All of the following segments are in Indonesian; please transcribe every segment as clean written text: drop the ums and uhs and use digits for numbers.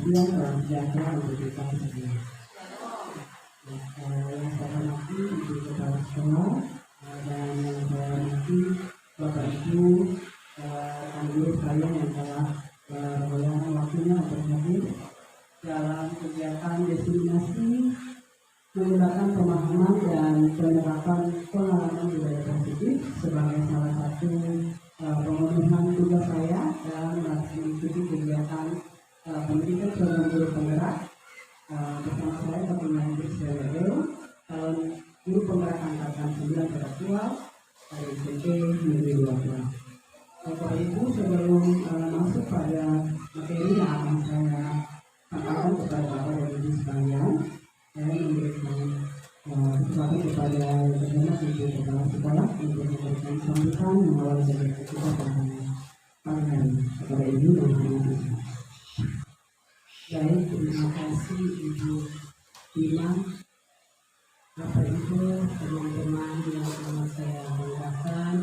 kebahagiaan dan sejahtera untuk kita semua. Yang saya hormati Ibu Kepala Sekolah dan yang saya hormati Bapak Ibu guru sekalian yang telah meluangkan waktunya untuk hadir dalam kegiatan destinasi menggunakan pemahaman dan penerapan pengalaman budaya positif sebagai salah satu pemenuhan tugas saya dalam mengikuti kegiatan pendidikan program guru penggerak bersama saya Ketua Inggris CWL tahun guru penggerak angkatan 9 intelektual dari SMP Negeri 20. Bapak Ibu, sebelum masuk pada materi yang akan saya sampaikan kepada Bapak dan Ibu sekalian, saya memberikan kesempatan kepada Bapak Ibu Kepala Sekolah untuk memberikan sambutan mengawali kegiatan kita pada pagi hari kepada Ibu dan anak-anak. Baik, terima kasih Ibu Bima, Bapak Ibu, teman-teman yang amat saya banggakan.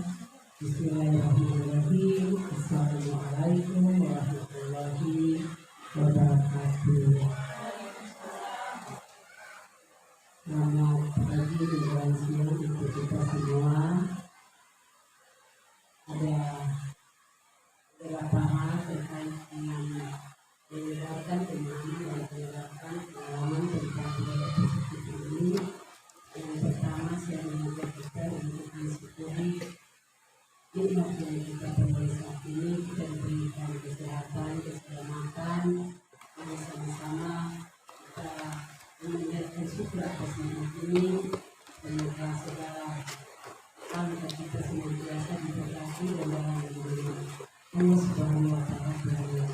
Bismillahirrahmanirrahim. Assalamualaikum warahmatullahi wabarakatuh. Selamat pagi dan siang untuk kita semua. Ada beberapa hal terkait dengan menyebarkan pemahaman dan menerapkan pengalaman tentang budaya positif ini. Yang pertama, saya mengajak kita untuk mensyukuri nikmat yang kita peroleh saat ini. Kita diberikan kesehatan, keselamatan, yang sama-sama kita menjadikan syukur atas nikmat ini. Semoga segala hal kita senantiasa diberkati dan dalam lindungan Allah Subhanahu wa Ta'ala.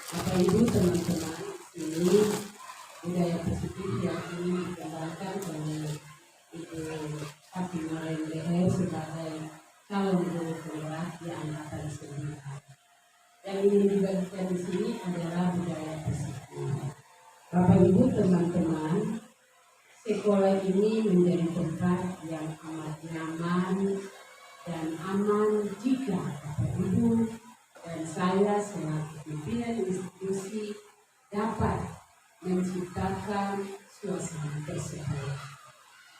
Bapak Ibu, teman-teman, ini budaya positif yang ingin digambarkan oleh Ibu Fatimah Rendehe sebagai calon guru penggerak di angkatan 9. Yang ingin dibagikan di sini adalah budaya positif. Bapak Ibu, teman-teman, sekolah ini menjadi tempat yang amat nyaman dan aman jika Bapak Ibu dan saya selaku pimpinan institusi dapat menciptakan suasana tersebut,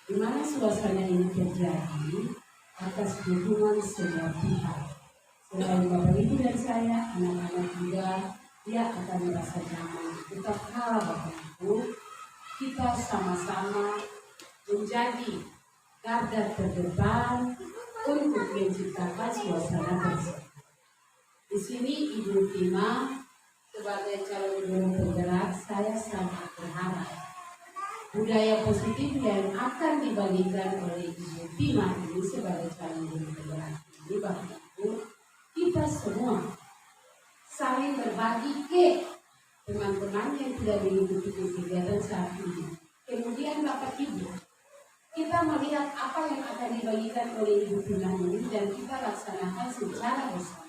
di mana suasana ini terjadi atas dukungan semua pihak. Selain Bapak Ibu dan saya, anak-anak juga dia akan merasa nyaman. Tetap hal Bapak Ibu, kita sama-sama menjadi garda terdepan untuk menciptakan suasana tersebut. Di sini Ibu Tima sebagai calon guru penggerak, saya sangat berharap budaya positif yang akan dibagikan oleh Ibu Tima ini sebagai calon guru penggerak ini, Bapak Ibu, kita semua saling berbagi ke teman-teman yang tidak mengikuti kegiatan saat ini. Kemudian Bapak Ibu, kita melihat apa yang akan dibagikan oleh Ibu Tima ini dan kita laksanakan secara bersama.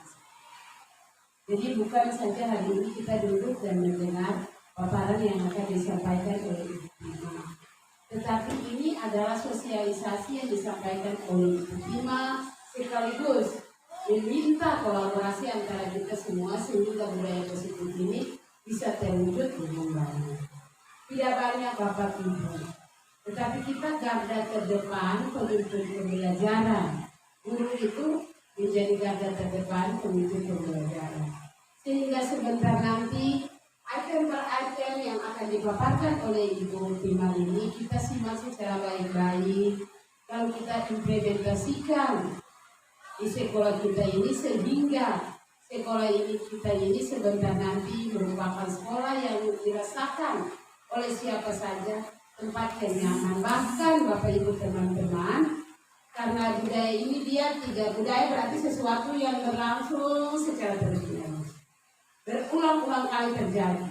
Jadi bukan saja hari ini kita duduk dan mendengar paparan yang akan disampaikan oleh Ibu Tima, tetapi ini adalah sosialisasi yang disampaikan oleh Ibu Tima sekaligus meminta kolaborasi antara kita semua sehingga budaya positif ini bisa terwujud dengan baik. Tidak banyak Bapak Ibu, tetapi kita garda terdepan pemimpin pembelajaran. Guru itu menjadi garda terdepan pemimpin pembelajaran. Sehingga sebentar nanti item per item yang akan dipaparkan oleh Ibu Tima ini kita simak secara baik-baik. Kalau kita implementasikan di sekolah kita ini sehingga sekolah ini kita ini sebentar nanti merupakan sekolah yang dirasakan oleh siapa saja, tempat yang nyaman. Bahkan Bapak Ibu teman-teman, karena budaya ini dia 3 budaya berarti sesuatu yang berlangsung secara terus-menerus, berulang-ulang kali terjadi.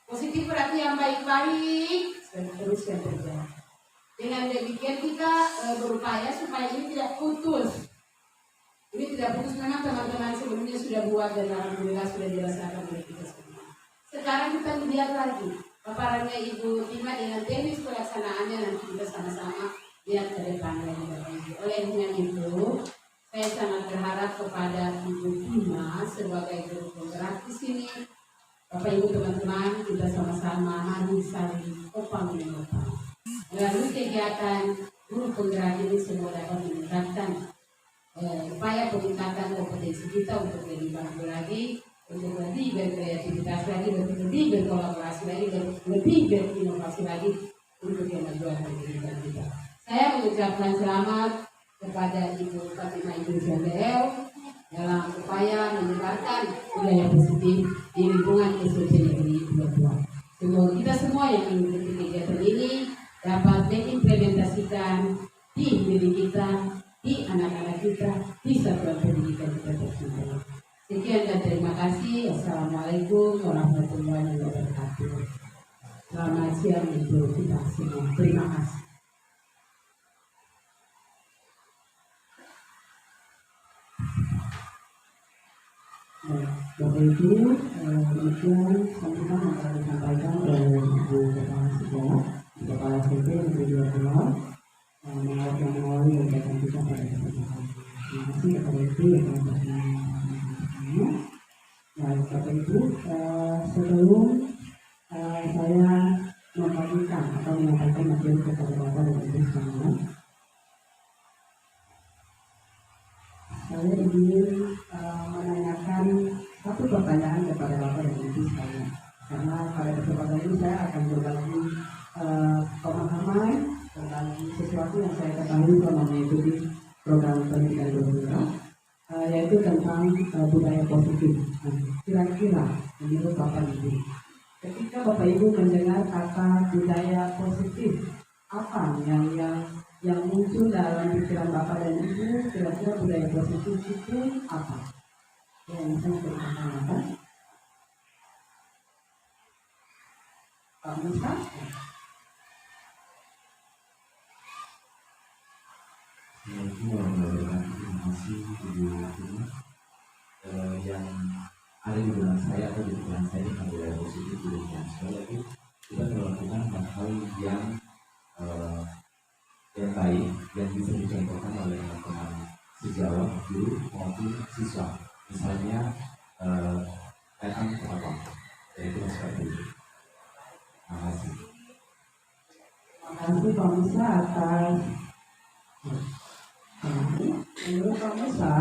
Positif berarti yang baik-baik terus yang terjadi. Dengan demikian kita berupaya supaya ini tidak putus. Ini tidak putus, memang teman-teman sebelumnya sudah buat dan alhamdulillah sudah dirasakan oleh kita semua. Sekarang kita lihat lagi paparannya Ibu Tima dengan teknis pelaksanaannya, nanti kita sama-sama lihat ke depan lagi Bapak Ibu. Olehnya itu, saya sangat berharap kepada Ibu Tima sebagai guru penggerak di sini Bapak Ibu teman-teman, kita sama-sama mari saling opang menopang. Melalui kegiatan guru penggerak ini semua dapat meningkatkan upaya peningkatan kompetensi kita untuk lebih bagus lagi, untuk lebih berkreativitas lagi, untuk lebih berkolaborasi lagi, lebih berinovasi lagi untuk kemajuan pendidikan kita. Saya mengucapkan selamat kepada Ibu Fatimah Idris MDL dalam upaya menyebarkan budaya positif di lingkungan SMP Negeri 22. Semoga kita semua yang mengikuti kegiatan ini dapat mengimplementasikan di diri kita, di anak-anak kita, di satuan pendidikan kita tersebut. Sekian dan terima kasih. Assalamualaikum warahmatullahi wabarakatuh. Selamat siang untuk kita semua. Terima kasih. Bapak Ibu, demikian sambutan yang akan disampaikan oleh Ibu Kepala Sekolah, Kepala SMP Negeri 22, mengawali kegiatan kita pada kesempatan. Terima kasih kepada Ibu yang telah bertanya. Baik Bapak Ibu, sebelum saya membagikan atau menyampaikan materi kepada Bapak dan Ibu sekalian, saya ingin menanyakan satu pertanyaan kepada Bapak dan Ibu sekalian. Karena pada kesempatan ini saya akan berbagi pemahaman tentang sesuatu yang saya ketahui selama mengikuti program pendidikan berbeda, yaitu tentang budaya positif. Nah, kira-kira menurut Bapak Ibu, ketika Bapak Ibu mendengar kata budaya positif, apa yang muncul dalam pikiran Bapak dan Ibu? Kira-kira budaya positif itu apa? Yang saya pertanyakan, Pak Musa. Terima kasih Ibu yang ada di belakang saya atau di belakang saya ini budaya positif dulunya. Sekali lagi kita melakukan hal-hal yang baik yang bisa dicontohkan oleh teman-teman sejawat, guru maupun siswa. Misalnya datang ke apa? Yaitu seperti itu. Terima kasih. Terima kasih Pak Musa atas menurut Pak Musa,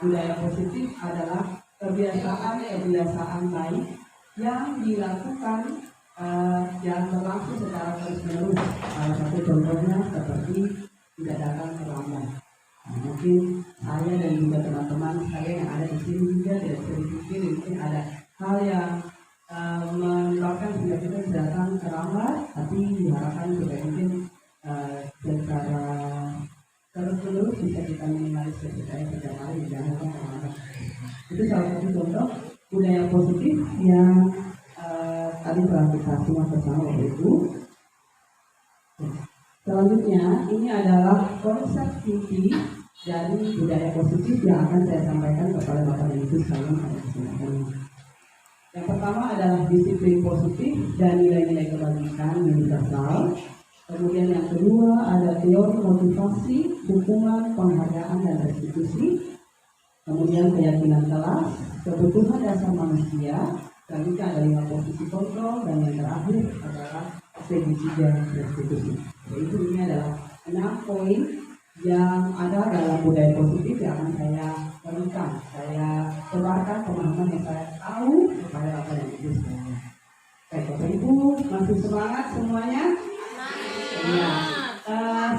budaya positif adalah kebiasaan baik yang dilakukan yang berlangsung secara terus-menerus. Salah satu contohnya seperti tidak datang terlambat. Nah, mungkin saya dan juga teman-teman saya yang ada di sini juga tidak bisa dipikir, mungkin ada hal yang menyebabkan sehingga kita datang terlambat, tapi diharapkan juga mungkin secara terus-menerus bisa kita minimalisir supaya setiap hari jangan terlambat. Itu salah satu contoh budaya positif yang tadi telah kita simak bersama Bapak Ibu. Selanjutnya ini adalah konsep inti dari budaya positif yang akan saya sampaikan kepada Bapak dan Ibu sekalian pada kesempatan ini. Yang pertama adalah disiplin positif dan nilai-nilai kebajikan universal. Kemudian yang kedua ada teori motivasi, dukungan, penghargaan dan restitusi. Kemudian keyakinan kelas, kebutuhan dasar manusia. Selanjutnya ada 5 posisi kontrol, dan yang terakhir adalah segitiga restitusi. Jadi ini adalah 6 poin yang ada dalam budaya positif yang akan saya berikan, saya sebarkan pemahaman yang saya tahu kepada Bapak dan Ibu sekalian. Baik Bapak Ibu, masih semangat semuanya? Ya.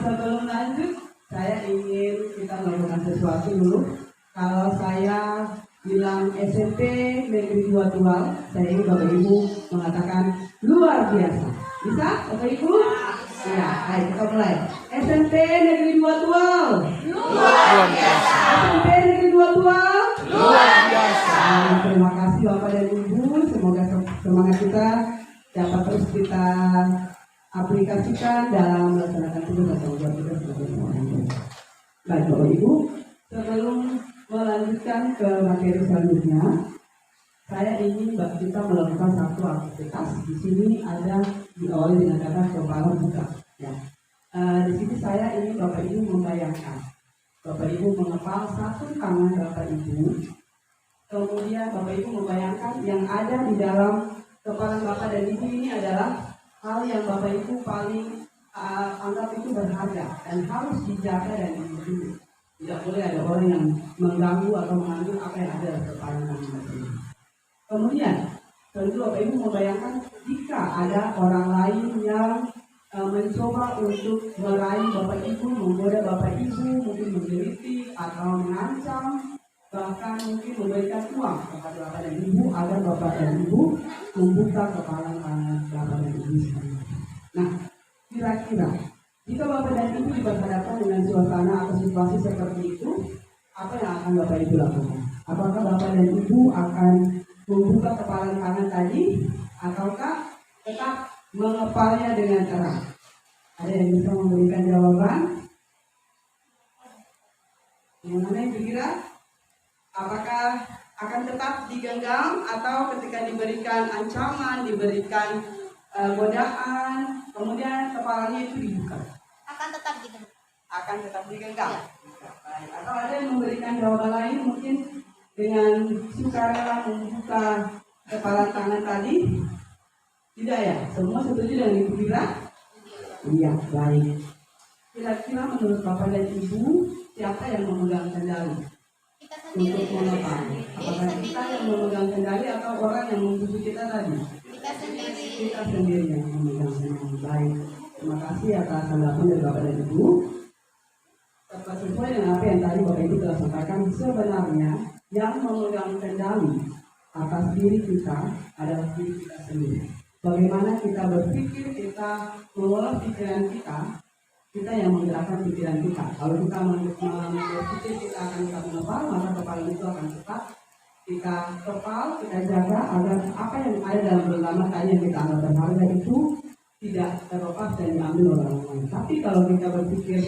Sebelum lanjut, saya ingin kita melakukan sesuatu dulu. Kalau saya bilang SMP Negeri 22, saya ingin Bapak Ibu mengatakan luar biasa. Bisa Bapak Ibu? Ya, ayo kita mulai. SMP Negeri 22. Luar biasa. SMP Negeri 22. Luar biasa. Terima kasih Bapak dan Ibu. Semoga semangat kita dapat terus kita aplikasikan dalam melaksanakan tugas dan tanggung jawab kita sebagai seorang guru. Baik Bapak Ibu, sebelum melanjutkan ke materi selanjutnya, saya ingin kita melakukan satu aktivitas. Di sini ada diawali dengan kata kepala buka. Ya. Di sini saya ingin Bapak Ibu membayangkan, Bapak Ibu mengepal satu tangan Bapak Ibu Kemudian Bapak Ibu membayangkan yang ada di dalam kepala Bapak dan Ibu ini adalah hal yang Bapak Ibu paling anggap itu berharga dan harus dijaga dan dilindungi. Tidak boleh ada orang yang mengganggu atau mengambil apa yang ada di kepala Bapak Ibu. Kemudian tentu Bapak Ibu membayangkan jika ada orang lain yang mencoba untuk meraih Bapak Ibu, menggoda Bapak Ibu, mungkin menggelitik atau mengancam, bahkan mungkin memberikan uang kepada Bapak dan Ibu agar Bapak dan Ibu membuka kepala tangan Bapak dan Ibu sekalian. Nah, kira-kira jika Bapak dan Ibu diberhadapkan dengan suasana atau situasi seperti itu, apa yang akan Bapak Ibu lakukan? Apakah Bapak dan Ibu akan membuka kepala tangan tadi, ataukah tetap mengepalnya dengan erat? Ada yang bisa memberikan jawaban? Yang mana yang kira? Apakah akan tetap digenggam atau ketika diberikan ancaman, diberikan godaan, kemudian kepalanya itu dibuka? Akan tetap digenggam. Akan tetap digenggam. Ya. Baik. Atau ada yang memberikan jawaban lain, mungkin dengan sukarela membuka kepala tangan tadi? Tidak ya? Semua setuju dengan Ibu Dira? Iya, baik. Kira-kira menurut Bapak dan Ibu, siapa yang memegang kendali Kita sendiri. untuk mengepal? Apakah kita yang memegang kendali atau orang yang membujuk kita tadi? Kita sendiri. Kita sendiri yang memegang kendali. Baik. Terima kasih atas tanggapan dari Bapak dan Ibu. Sesuai dengan apa yang tadi Bapak Ibu telah sampaikan, sebenarnya yang memegang kendali atas diri kita adalah diri kita sendiri. Bagaimana kita berpikir, kita mengolah pikiran kita yang menggerakkan pikiran kita. Kalau kita berpikir kita akan tetap mengepal, maka kepala itu akan tetap kita kepal, kita jaga agar apa yang ada dalam genggaman tadi yang kita anggap berharga itu tidak terlepas dan diambil oleh orang lain. Tapi kalau kita berpikir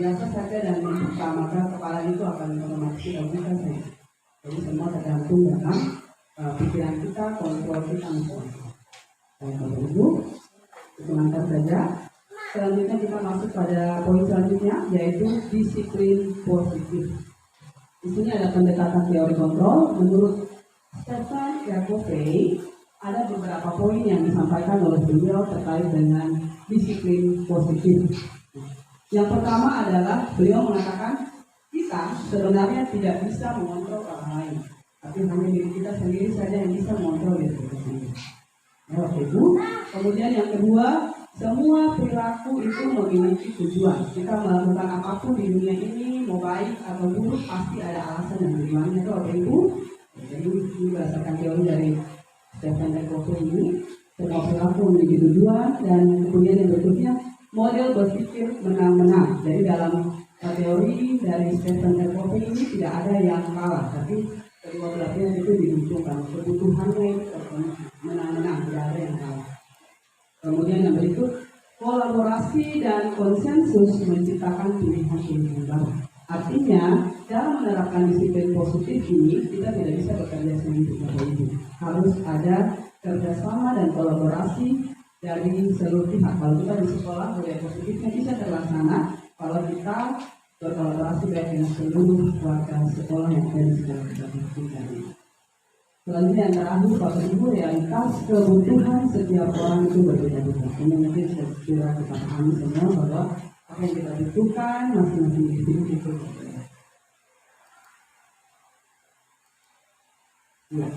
biasa saja dan membuka, maka kepala itu akan otomatis kita buka saja. Jadi semua tergantung dalam pikiran kita, kontrol kita misalnya. Bapak Ibu, semangat saja. Selanjutnya kita masuk pada poin selanjutnya, yaitu disiplin positif. Di sini ada pendekatan teori kontrol. Menurut Stephen R. Covey, ada beberapa poin yang disampaikan oleh beliau terkait dengan disiplin positif. Yang pertama adalah beliau mengatakan kita sebenarnya tidak bisa mengontrol orang lain, tapi hanya diri kita sendiri saja yang bisa mengontrol diri kita sendiri. Ya, itu. Kemudian yang kedua, semua perilaku itu memiliki tujuan. Kita melakukan apapun di dunia ini, mau baik atau buruk, pasti ada alasan dan tujuannya. Itu Bapak Ibu. Jadi ini berdasarkan teori dari Stephen R. Covey ini, semua perilaku memiliki tujuan, dan kemudian yang berikutnya model berpikir menang-menang. Jadi dalam teori dari Stephen R. Covey ini tidak ada yang kalah, tapi kedua belah pihak itu dibutuhkan. Kebutuhannya itu menang-menang, tidak ada yang kalah. Kemudian yang berikut, kolaborasi dan konsensus menciptakan pilihan-pilihan baru. Artinya, dalam menerapkan disiplin positif ini, kita tidak bisa bekerja sendiri, Bapak Ibu. Harus ada kerjasama dan kolaborasi dari seluruh pihak. Kalau kita di sekolah, budaya positifnya bisa terlaksana kalau kita berkolaborasi baik dengan seluruh warga sekolah yang ada di sekitar kita. Selanjutnya yang terakhir, Bapak Ibu, realitas kebutuhan setiap orang itu berbeda-beda. Ini mungkin segera kita pahami semua bahwa apa yang kita butuhkan masing-masing individu itu berbeda. Ya.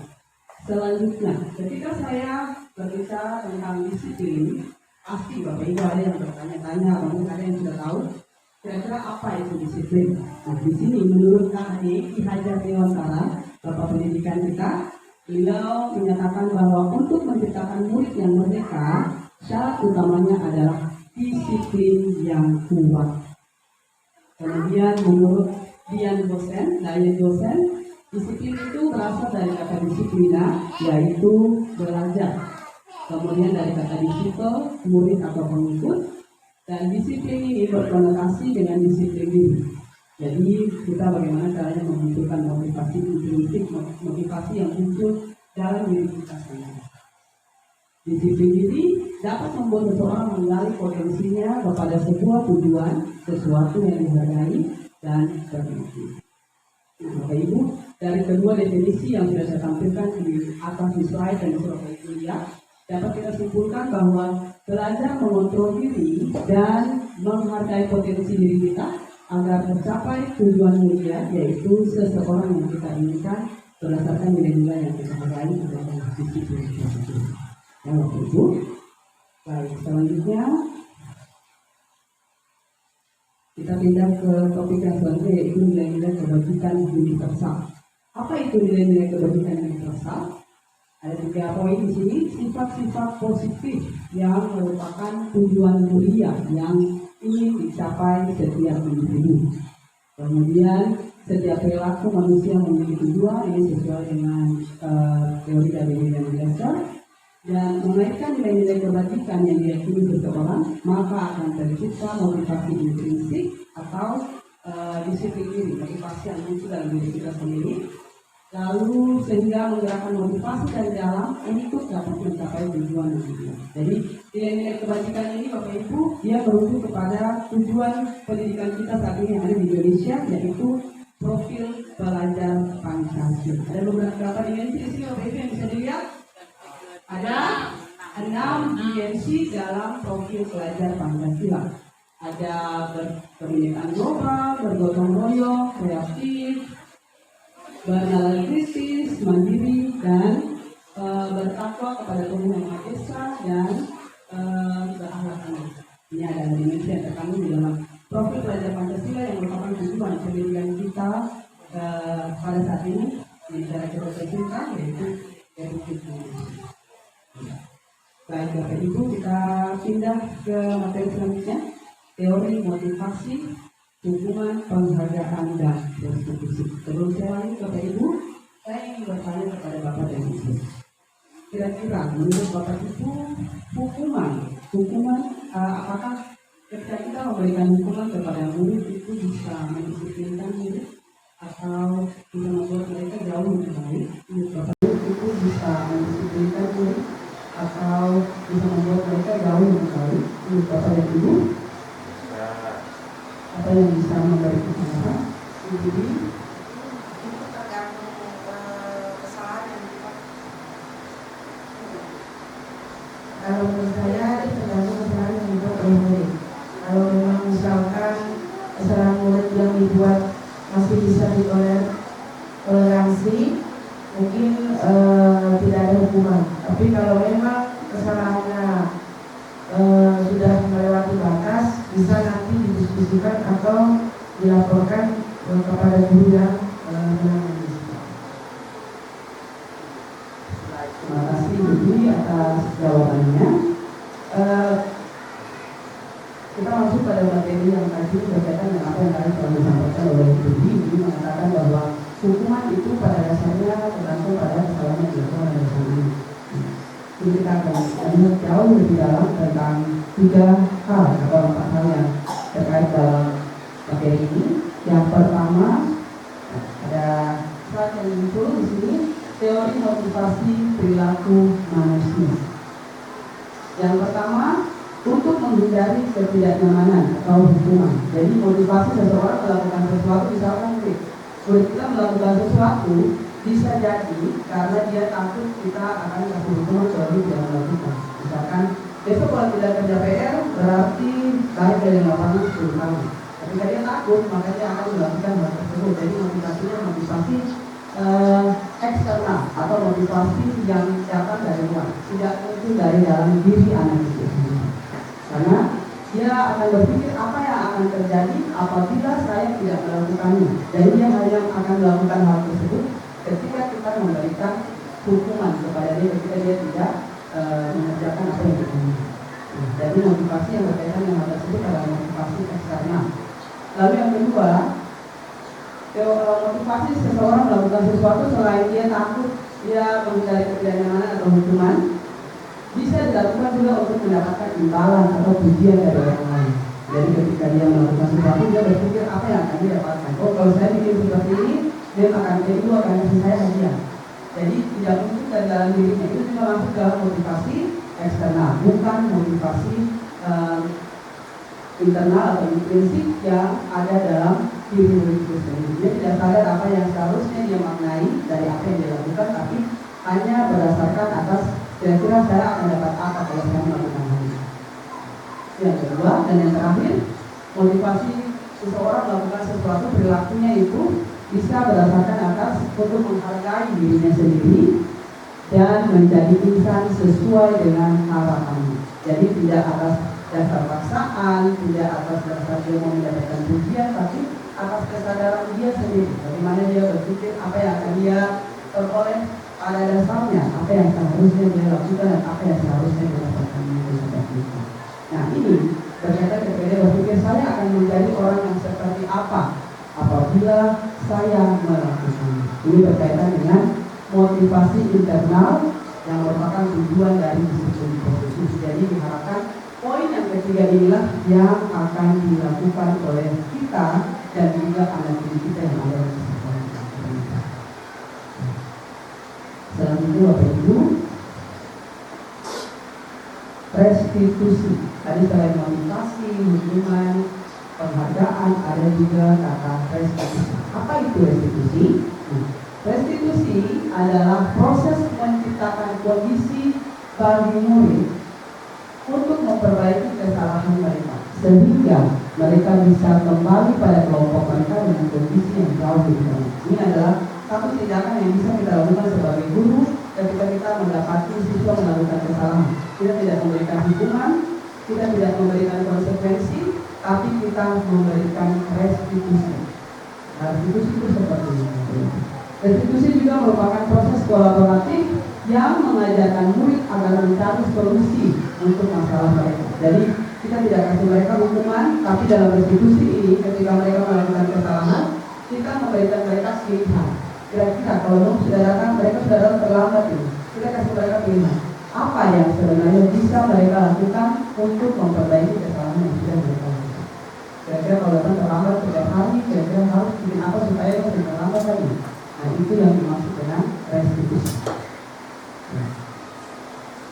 Selanjutnya, ketika saya berbicara tentang disiplin, pasti Bapak Ibu ada yang bertanya-tanya, mungkin ada yang sudah tahu kira-kira apa itu disiplin. Nah, di sini menurut KHD Ki Hajar Dewantara, Bapak Pendidikan kita, beliau menyatakan bahwa untuk menciptakan murid yang merdeka, syarat utamanya adalah disiplin yang kuat. Kemudian menurut Dian Dosen, disiplin itu berasal dari kata disiplina, yaitu belajar. Kemudian dari kata disiplin, murid atau pengikut. Dan disiplin ini berkonotasi dengan disiplin diri. Jadi kita bagaimana caranya memunculkan motivasi intrinsik, motivasi yang muncul dalam diri kita sendiri. Disiplin diri dapat membuat seseorang menggali potensinya kepada sebuah tujuan, sesuatu yang dihargai dan bermimpi. Nah, Bapak Ibu, dari kedua definisi yang sudah saya tampilkan di atas di slide dan sudah Bapak Ibu lihat, dapat kita simpulkan bahwa belajar mengontrol diri dan menghargai potensi diri kita agar tercapai tujuan mulia, yaitu seseorang yang kita inginkan berdasarkan nilai-nilai yang kita hargai berdasarkan sisi diri kita. Ya, Bapak Ibu. Baik, selanjutnya kita pindah ke topik yang selanjutnya, yaitu nilai-nilai kebajikan universal. Apa itu nilai-nilai kebajikan universal? Ada 3 poin di sini. Sifat-sifat positif yang merupakan tujuan mulia yang ingin dicapai setiap individu. Kemudian setiap perilaku manusia memiliki tujuan, ini sesuai dengan teori dari William Glasser. Dan mengaitkan nilai-nilai kebajikan yang diyakini seseorang, maka akan tercipta motivasi intrinsik atau disiplin diri, motivasi yang muncul dalam diri kita sendiri. Lalu sehingga menggerakkan motivasi dari dalam untuk dapat mencapai tujuan itu. Jadi nilai-nilai kebajikan ini Bapak Ibu, dia merujuk kepada tujuan pendidikan kita saat ini yang ada di Indonesia, yaitu profil pelajar Pancasila. Ada beberapa dimensi di sini Bapak Ibu yang bisa dilihat. Ada 6 dimensi dalam profil pelajar Pancasila. Ada berkebinekaan global, bergotong royong, kreatif, bernalar kritis, mandiri, dan bertakwa kepada Tuhan Yang Maha Esa, dan berakhlak mulia. Ini adalah dimensi yang terkandung di dalam profil pelajar Pancasila yang merupakan tujuan pendidikan kita pada saat ini di negara kita tercinta, yaitu Republik Indonesia. Baik Bapak Ibu, kita pindah ke materi selanjutnya, teori motivasi, hubungan, penghargaan, dan restitusi. Sebelum saya lanjut Bapak Ibu, saya ingin bertanya kepada Bapak dan Ibu. Kira-kira menurut Bapak Ibu, hukuman apakah ketika kita memberikan hukuman kepada murid itu bisa mendisiplinkan murid atau bisa membuat mereka jauh lebih baik? Menurut Bapak Ibu itu bisa mendisiplinkan murid atau bisa membuat mereka jauh lebih baik? Menurut Bapak dan Ibu, apa yang bisa memberikan kita? Jadi itu tergantung kesalahan yang dibuat. Kalau menurut saya itu tergantung kesalahan yang dibuat oleh murid. Kalau memang misalkan kesalahan murid yang dibuat masih bisa ditoleransi, mungkin tidak ada hukuman. Tapi kalau memang kesalahannya sudah melewati batas, bisa nanti didiskusikan atau dilaporkan kepada guru yang menangani. terima kasih Budi atas jawabannya. Kita masuk pada materi yang tadi berkaitan dengan apa yang tadi telah disampaikan oleh Budi. Budi mengatakan bahwa hukuman itu pada dasarnya tergantung pada kesalahan yang dilakukan oleh guru. Jadi kita akan melihat jauh lebih dalam tentang 3 hal atau 4 hal yang terkait dalam materi ini. Yang pertama, ada slide yang muncul di sini, teori motivasi perilaku manusia. Yang pertama, untuk menghindari ketidaknyamanan atau hukuman. Jadi motivasi seseorang melakukan sesuatu, misalkan murid kita melakukan sesuatu, bisa jadi karena dia takut kita akan kasih hukuman kalau dia melakukan. Misalkan besok kalau tidak kerja PR berarti tarik dari lapangan 10 tahun. Ketika dia takut, maka dia akan melakukan hal tersebut. Jadi motivasinya motivasi eksternal atau motivasi yang datang dari luar, tidak muncul dari dalam diri anak itu. Karena dia akan berpikir apa yang akan terjadi apabila saya tidak melakukannya. Jadi dia hanya akan melakukan hal tersebut ketika kita memberikan hukuman kepada dia ketika dia tidak mengerjakan apa yang kita inginkan. Jadi motivasi yang berkaitan dengan hal tersebut adalah motivasi eksternal. Lalu yang kedua, motivasi seseorang melakukan sesuatu selain dia takut dia menghindari ketidaknyamanan atau hukuman, bisa dilakukan juga untuk mendapatkan imbalan atau pujian dari orang lain. Jadi ketika dia melakukan sesuatu, dia berpikir apa yang akan dia dapatkan. Oh, kalau saya bikin seperti ini, dia akan kasih saya hadiah. Jadi tidak muncul dari dalam dirinya, itu juga masuk dalam motivasi eksternal, bukan motivasi internal atau intrinsik yang ada dalam diri murid itu sendiri. Dia tidak sadar apa yang seharusnya dia maknai dari apa yang dia lakukan, tapi hanya berdasarkan atas kira-kira saya akan dapat apa kalau saya melakukan hal ini. Yang kedua dan yang terakhir, motivasi seseorang melakukan sesuatu perilakunya itu bisa berdasarkan atas untuk menghargai dirinya sendiri dan menjadi insan sesuai dengan harapannya. Jadi tidak atas dasar paksaan, tidak atas dasar dia mau mendapatkan pujian, tapi atas kesadaran dia sendiri. Bagaimana dia berpikir apa yang akan dia peroleh pada dasarnya, apa yang seharusnya dia lakukan dan apa yang seharusnya dia dapatkan itu seperti itu. Nah ini berkaitan ketika dia berpikir saya akan menjadi orang yang seperti apa apabila saya melakukannya. Ini berkaitan dengan motivasi internal yang merupakan tujuan dari disiplin positif. Jadi diharapkan poin yang ketiga inilah yang akan dilakukan oleh kita dan juga anak didik kita yang ada di sekolah. Selanjutnya Bapak Ibu, restitusi. Tadi selain motivasi, hukuman, penghargaan, ada juga kata restitusi. Apa itu restitusi? Restitusi adalah proses menciptakan kondisi bagi murid untuk memperbaiki kesalahan mereka, sehingga mereka bisa kembali pada kelompok mereka dengan kondisi yang jauh lebih baik. Ini adalah satu tindakan yang bisa kita lakukan sebagai guru ketika kita mendapati siswa melakukan kesalahan. Kita tidak memberikan hukuman, kita tidak memberikan konsekuensi, tapi kita memberikan restitusi. Restitusi itu seperti ini. Restitusi juga merupakan proses kolaboratif yang mengajarkan murid agar mencari solusi untuk masalah mereka. Jadi kita tidak kasih mereka hukuman, tapi dalam restitusi ini ketika mereka melakukan kesalahan, kita memberikan mereka pilihan. Kira-kira kalau sudah datang, mereka sudah datang terlambat ini, kita kasih mereka pilihan. Apa yang sebenarnya bisa mereka lakukan untuk memperbaiki kesalahan yang sudah mereka lakukan? Kira-kira kalau datang terlambat setiap hari, kira-kira harus bikin apa supaya tidak terlambat lagi? Nah itu yang dimaksud dengan restitusi.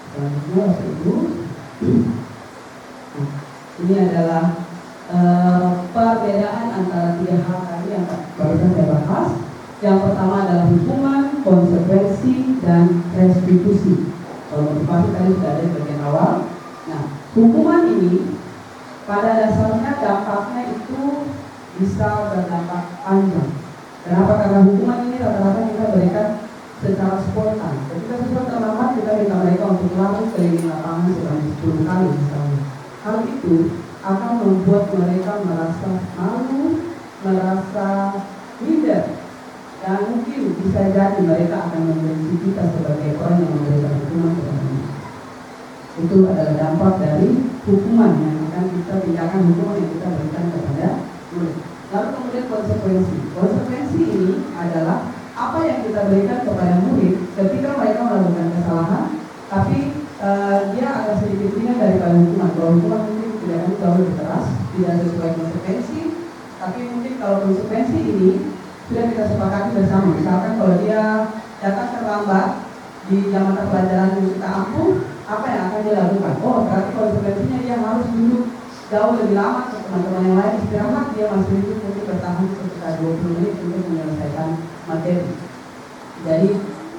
Selanjutnya Bapak Ibu, ini adalah perbedaan antara tiga hal tadi yang barusan saya bahas. Yang pertama adalah hukuman, konsekuensi, dan restitusi. Kalau motivasi tadi sudah ada di bagian awal. Nah, hukuman ini pada dasarnya dampaknya itu bisa berdampak panjang. Kenapa? Karena hukuman ini rata-rata kita berikan secara spontan. Ketika siswa terlambat, kita minta mereka untuk lari keliling lapangan sebanyak 10 kali misalnya. Hal itu akan membuat mereka merasa malu, merasa minder, dan mungkin bisa jadi mereka akan membenci kita sebagai orang yang memberikan hukuman kepada mereka. Itu adalah dampak dari hukuman yang akan kita tindakan hukuman yang kita berikan kepada murid. Lalu kemudian konsekuensi. Konsekuensi ini adalah apa yang kita berikan kepada murid ketika mereka melakukan kesalahan, tapi dia agak sedikit ringan daripada hukuman. Kalau hukuman mungkin tidak akan jauh lebih keras, tidak sesuai konsekuensi, tapi mungkin kalau konsekuensi ini sudah kita sepakati bersama. Misalkan kalau dia datang terlambat di jam mata pelajaran yang kita ampuh, apa yang akan dia lakukan? Oh, berarti konsekuensinya dia harus duduk jauh lebih lama ke teman-teman yang lain istirahat, dia masih hidup mungkin bertahan sekitar 20 menit untuk menyelesaikan materi. Jadi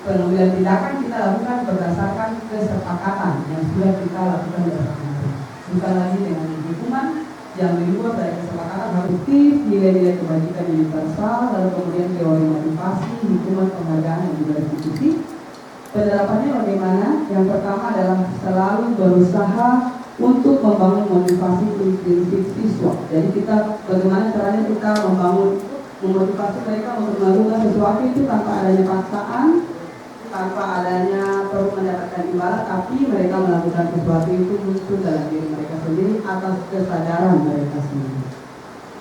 pengambilan tindakan kita lakukan berdasarkan kesepakatan yang sudah kita lakukan bersama. Bukan lagi dengan hukuman yang dibuat dari kesepakatan produktif, nilai-nilai kebajikan universal, lalu kemudian teori motivasi, hukuman, penghargaan, dan juga restitusi. Penerapannya bagaimana? Yang pertama adalah selalu berusaha untuk membangun motivasi intrinsik siswa. Jadi kita bagaimana caranya kita membangun memotivasi mereka untuk melakukan sesuatu itu tanpa adanya paksaan, tanpa adanya perlu mendapatkan imbalan, tapi mereka melakukan sesuatu itu muncul dalam diri mereka sendiri atas kesadaran mereka sendiri.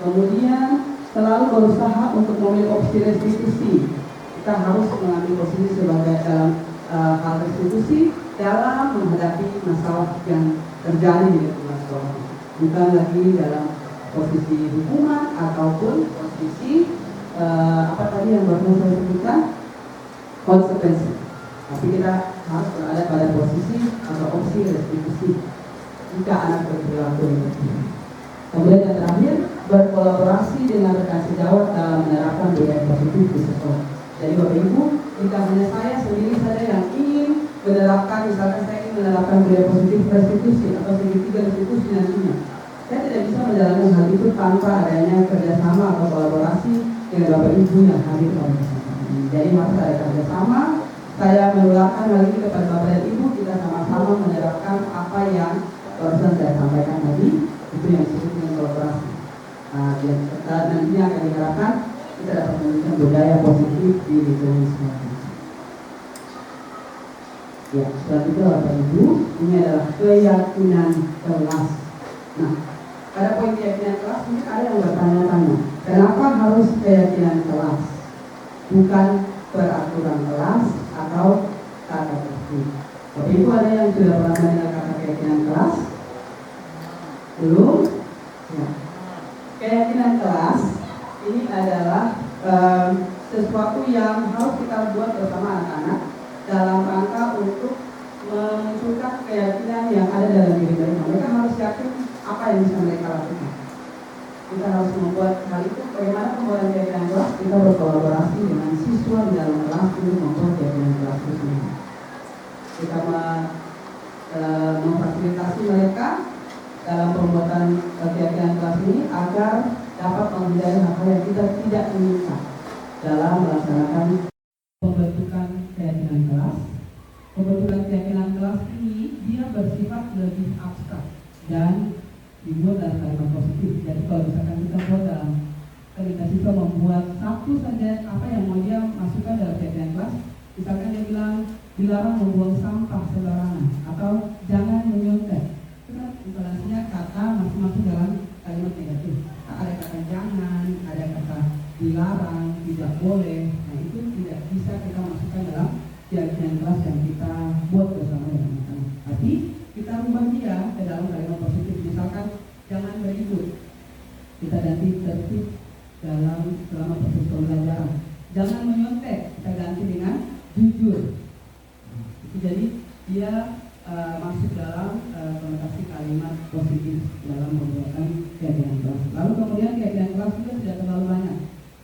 Kemudian selalu berusaha untuk memilih opsi restitusi. Kita harus mengambil posisi sebagai dalam hal restitusi dalam menghadapi masalah yang terjadi di lingkungan sekolah, bukan lagi dalam posisi hukuman ataupun posisi apa tadi yang baru saya sebutkan, konsekuensi. Tapi kita harus berada pada posisi atau opsi restitusi jika anak berperilaku negatif. Kemudian yang terakhir, berkolaborasi dengan rekan sejawat dalam menerapkan budaya positif di sekolah. Jadi Bapak Ibu, jika hanya saya sendiri saja yang ingin menerapkan, misalkan saya ingin menerapkan budaya positif restitusi atau segitiga restitusi nantinya, saya tidak bisa menjalankan hal itu tanpa adanya kerjasama atau kolaborasi dengan Bapak Ibu yang hadir pada kesempatan ini. Jadi harus ada kerjasama. Saya menularkan hal ini kepada Bapak dan Ibu, kita sama-sama menerapkan apa yang barusan saya sampaikan tadi, itu yang disebut dengan kolaborasi. Nantinya akan diharapkan kita dapat menunjukkan budaya positif di lingkungan sekolah. Ya, selanjutnya Bapak Ibu, ini adalah keyakinan kelas. Nah, pada poin keyakinan kelas mungkin ada yang bertanya-tanya, kenapa harus keyakinan kelas, bukan peraturan kelas atau kata tertib? Bapak Ibu ada yang sudah pernah mendengar kata keyakinan kelas? Belum? Ya. Keyakinan kelas ini adalah sesuatu yang harus kita buat bersama anak-anak dalam rangka untuk memunculkan keyakinan yang ada dalam diri mereka. Mereka harus yakin apa yang bisa mereka lakukan. Kita harus membuat hal itu. Bagaimana pembuatan keyakinan kelas? Kita berkolaborasi dengan siswa di dalam kelas untuk membuat keyakinan kelas itu sendiri. Kita memfasilitasi mereka dalam pembuatan keyakinan kelas ini agar dapat menghindari hal-hal yang kita tidak inginkan dalam melaksanakan pembentukan keyakinan kelas. Pembentukan keyakinan kelas ini dia bersifat lebih abstrak dan dibuat dalam kalimat positif. Jadi kalau misalkan kita buat dalam ketika siswa membuat satu saja apa yang mau dia masukkan dalam keyakinan kelas, misalkan dia bilang dilarang membuang sampah sembarangan atau jangan menyontek. Itu kan instalasinya kata masing-masing dalam kalimat negatif. Ada kata jangan, ada kata dilarang, tidak boleh. Nah itu tidak bisa kita masukkan dalam keyakinan kelas yang kita buat bersama dengan anak-anak. Tapi kita rubah dia ke dalam kalimat positif. Misalkan jangan berikut, kita ganti tertib dalam selama proses pembelajaran. Jangan menyontek, kita ganti dengan jujur. Jadi dia masuk dalam konotasi kalimat positif dalam pembuatan keyakinan kelas. Lalu kemudian keyakinan kelas juga tidak terlalu banyak.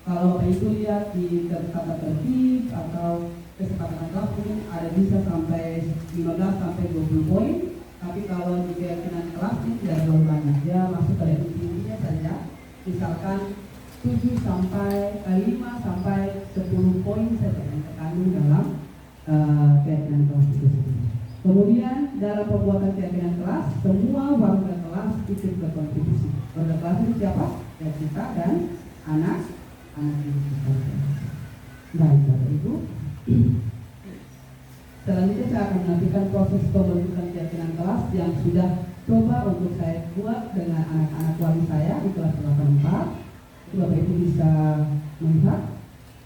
Kalau Bapak Ibu lihat di kata tertib atau kesepakatan kelas mungkin ada bisa sampai 15 sampai 20 poin. Tapi kalau di keyakinan kelas ini tidak terlalu banyak. Dia masuk pada intinya saja. Misalkan 7 sampai 5 sampai 10 poin saja yang terkandung dalam keyakinan kelas itu sendiri. Kemudian dalam pembuatan keyakinan kelas, semua warga kelas ikut berkontribusi. Warga kelas itu siapa? Ya kita dan anak-anak kita. Baik Bapak Ibu. Selanjutnya saya akan menantikan proses pembentukan keyakinan kelas yang sudah coba untuk saya buat dengan anak-anak wali saya di kelas 84. Bapak Ibu bisa melihat.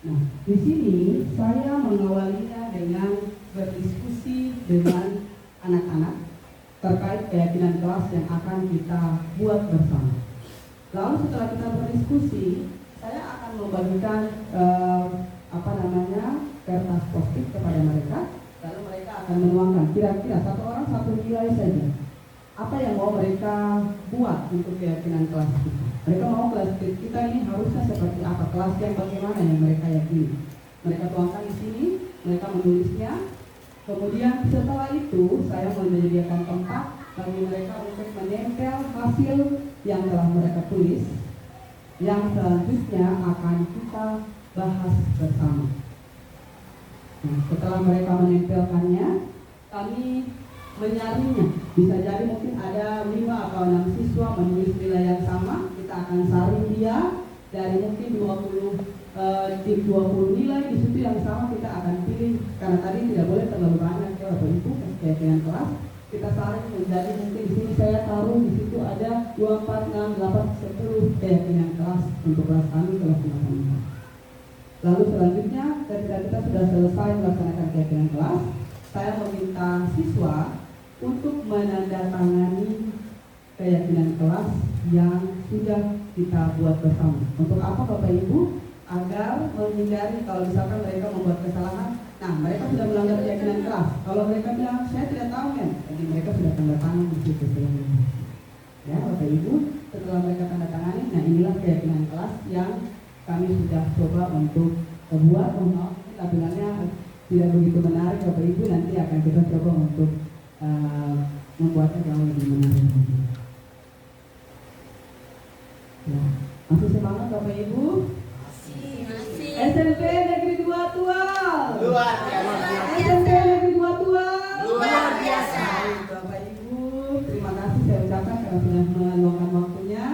Nah, di sini saya mengawalinya dengan berdiskusi dengan anak-anak terkait keyakinan kelas yang akan kita buat bersama. Lalu setelah kita berdiskusi, saya akan membagikan kertas post-it kepada mereka, lalu mereka akan menuangkan kira-kira satu orang satu nilai saja. Apa yang mau mereka buat untuk keyakinan kelas kita? Mereka mau kelas kita ini harusnya seperti apa? Kelas yang bagaimana yang mereka yakini? Mereka tuangkan di sini, mereka menulisnya. Kemudian setelah itu saya menyediakan tempat bagi mereka untuk menempel hasil yang telah mereka tulis, yang selanjutnya akan kita bahas bersama. Nah, setelah mereka menempelkannya, kami menyaringnya. Bisa jadi mungkin ada 5 atau 6 siswa menulis nilai yang sama. Kita akan saring dia dari mungkin 20 nilai di situ yang sama kita akan pilih, karena tadi tidak boleh terlalu banyak ya Bapak Ibu keyakinan kelas. Kita saring menjadi mungkin di sini saya taruh di situ ada 2, 4, 6, 8, 10 keyakinan kelas untuk kelas kami kelas 8. Lalu selanjutnya ketika kita sudah selesai melaksanakan keyakinan kelas, saya meminta siswa untuk menandatangani keyakinan kelas yang sudah kita buat bersama. Untuk apa Bapak Ibu? Agar menghindari kalau misalkan mereka membuat kesalahan, nah mereka sudah melanggar keyakinan kelas. Kalau mereka bilang saya tidak tahu kan, jadi mereka sudah tanda tangan di situ. Ya Bapak Ibu, setelah mereka tanda tangani, nah inilah keyakinan kelas yang kami sudah coba untuk buat. Maaf, tampilannya tidak begitu menarik Bapak Ibu, nanti akan kita coba untuk membuatnya jauh lebih menarik. Ya. Masih semangat Bapak Ibu? Masih. SMP Negeri 2 Tual. Luar biasa. SMP Negeri 2 Tual. Luar biasa. Bapak Ibu, terima kasih saya ucapkan karena sudah meluangkan waktunya.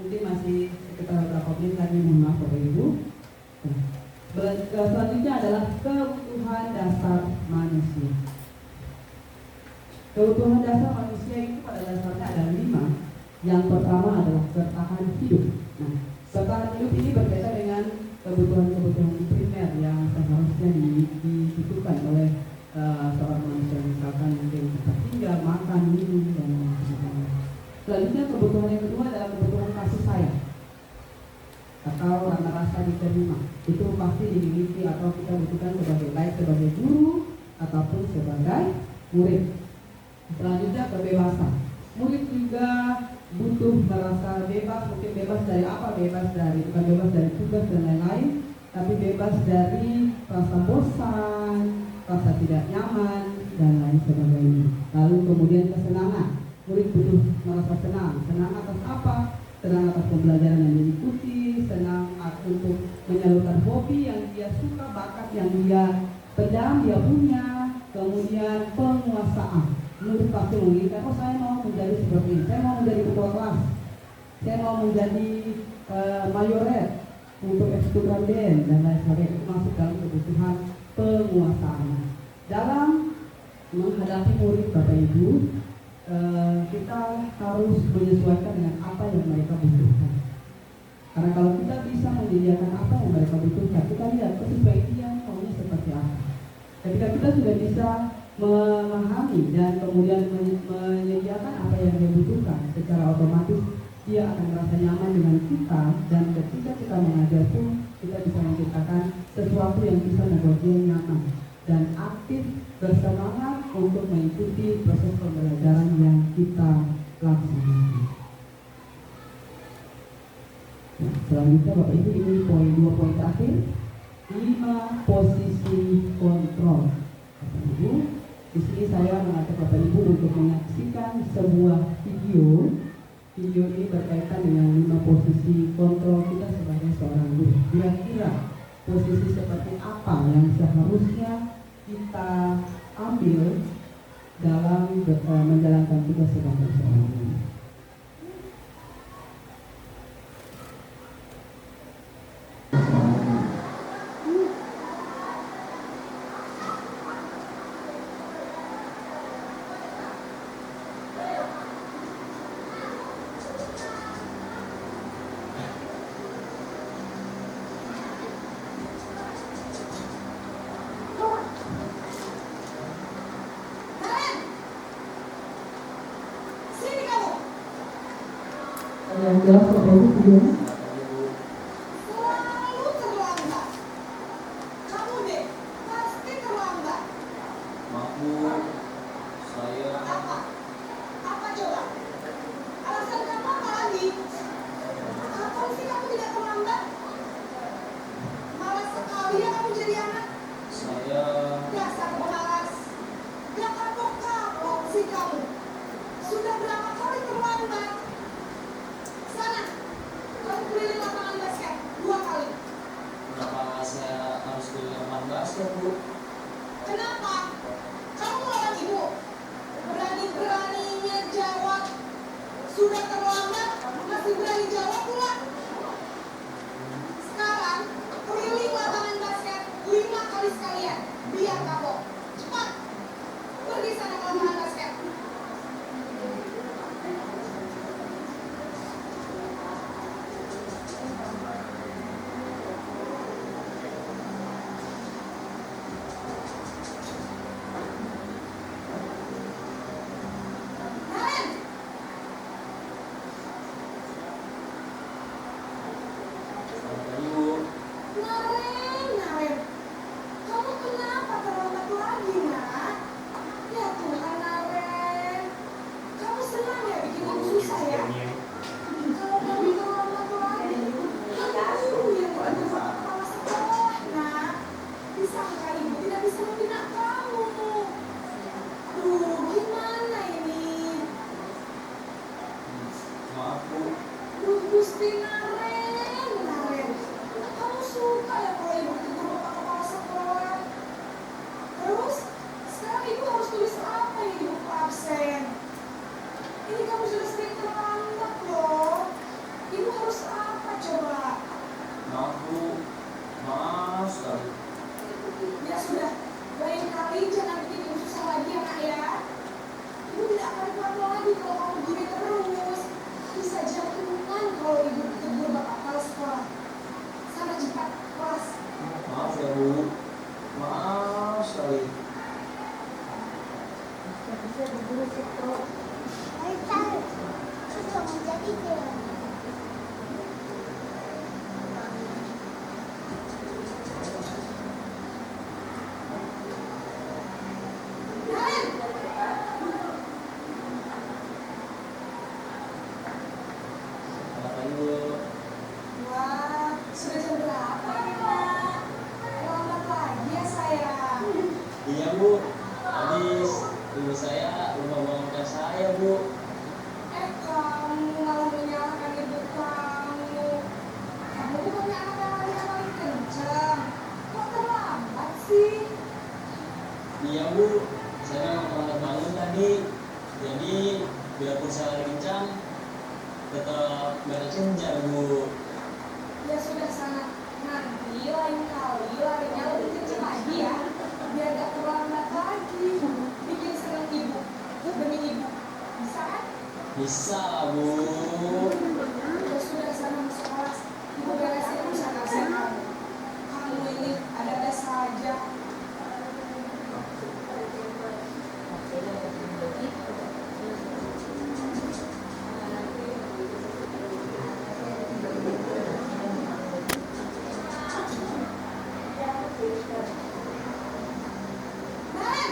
Mungkin masih sekitar beberapa menit lagi, mohon maaf Bapak Ibu. Selanjutnya adalah kebutuhan dasar manusia. Kebutuhan dasar manusia itu pada dasarnya ada 5. Yang pertama adalah bertahan hidup. Nah, bertahan hidup ini berkaitan dengan kebutuhan-kebutuhan primer yang seharusnya dibutuhkan oleh seorang manusia, misalkan mungkin tempat tinggal, makan, minum, dan sebagainya. Selanjutnya kebutuhan yang kedua adalah kebutuhan kasih sayang atau rasa diterima. Itu pasti dimiliki atau kita butuhkan baik sebagai guru ataupun sebagai murid. Selanjutnya kebebasan. Murid juga butuh merasa bebas, mungkin bebas dari apa? Bukan bebas dari tugas dan lain-lain, tapi bebas dari rasa bosan, rasa tidak nyaman, dan lain sebagainya. Lalu kemudian kesenangan. Murid butuh merasa senang. Senang atas apa? Senang atas pembelajaran yang diikuti, senang untuk menyalurkan hobi yang dia suka, bakat yang dia pendam, dia punya. Kemudian penguasaan. Murid pasti menginginkan, oh saya mau menjadi seperti ini, saya mau menjadi ketua kelas, saya mau menjadi mayoret untuk eksekutif band dan lain sebagainya. Itu masuk dalam kebutuhan penguasaan. Dalam menghadapi murid Bapak Ibu, kita harus menyesuaikan dengan apa yang mereka butuhkan. Karena kalau kita bisa menyediakan apa yang mereka butuhkan, kita lihat sesuai dia maunya seperti apa. Ketika kita sudah bisa memahami dan kemudian menyediakan apa yang dia butuhkan, secara otomatis dia akan merasa nyaman dengan kita, dan ketika kita mengajar pun kita bisa menciptakan sesuatu yang bisa membuat dia nyaman dan aktif, bersemangat untuk mengikuti proses pembelajaran yang kita laksanakan. Nah, selanjutnya Bapak Ibu, ini dua poin terakhir. 5 posisi kontrol. Bapak Ibu, di sini saya mengajak Bapak Ibu untuk menyaksikan sebuah video. Video ini berkaitan dengan 5 posisi kontrol kita sebagai seorang guru. Kira-kira posisi seperti apa yang seharusnya kita ambil dalam menjalankan tugas sebagai seorang guru. Yang jelas Bapak Ibu videonya. Selalu terlambat. Kamu deh, pasti terlambat. Maaf Bu, saya Apa? Apa coba? Alasan kamu apa lagi? Kapan sih kamu tidak terlambat? Malas sekali ya kamu jadi anak. saya Dasar pemalas. Gak kapok-kapok sih kamu. Sudah berapa kali terlambat? Sana, kamu keliling lapangan basket 2 kali. kenapa saya harus keliling lapangan basket Bu? Kenapa? Kamu lawan ibu. Berani-beraninya jawab. Sudah terlambat, masih berani jawab pula. Sekarang, keliling lapangan basket 5 kali sekalian. Biar kapok. Cepat. Pergi sana ke lapangan basket. Karen! bisa berburu situ. Ayo tahu, sudah menjadi dia. Selamat pagi Bu. Wah, sudah jam berapa nih, Nak? Lambat lagi ya, sayang. Iya Bu, habis ibu saya lupa bangunkan saya Bu. Kamu malah menyalahkan ibu kamu. Kamu bukannya anak yang lari yang paling kencang. Kok terlambat sih? Iya Bu, saya memang terlambat bangun tadi. Jadi biarpun saya lari kencang, tetap gak ada cenjar Bu. Ya sudah sana. Nanti lain kali larinya lebih kencang lagi ya. Biar gak terlambat lagi. Bikin senang ibu. Demi ibu. Bisa kan? Bisa lah Bu. Ya sudah sana masuk kelas. Ibu beresin urusan absen kamu. Kamu ini ada-ada saja. Nan!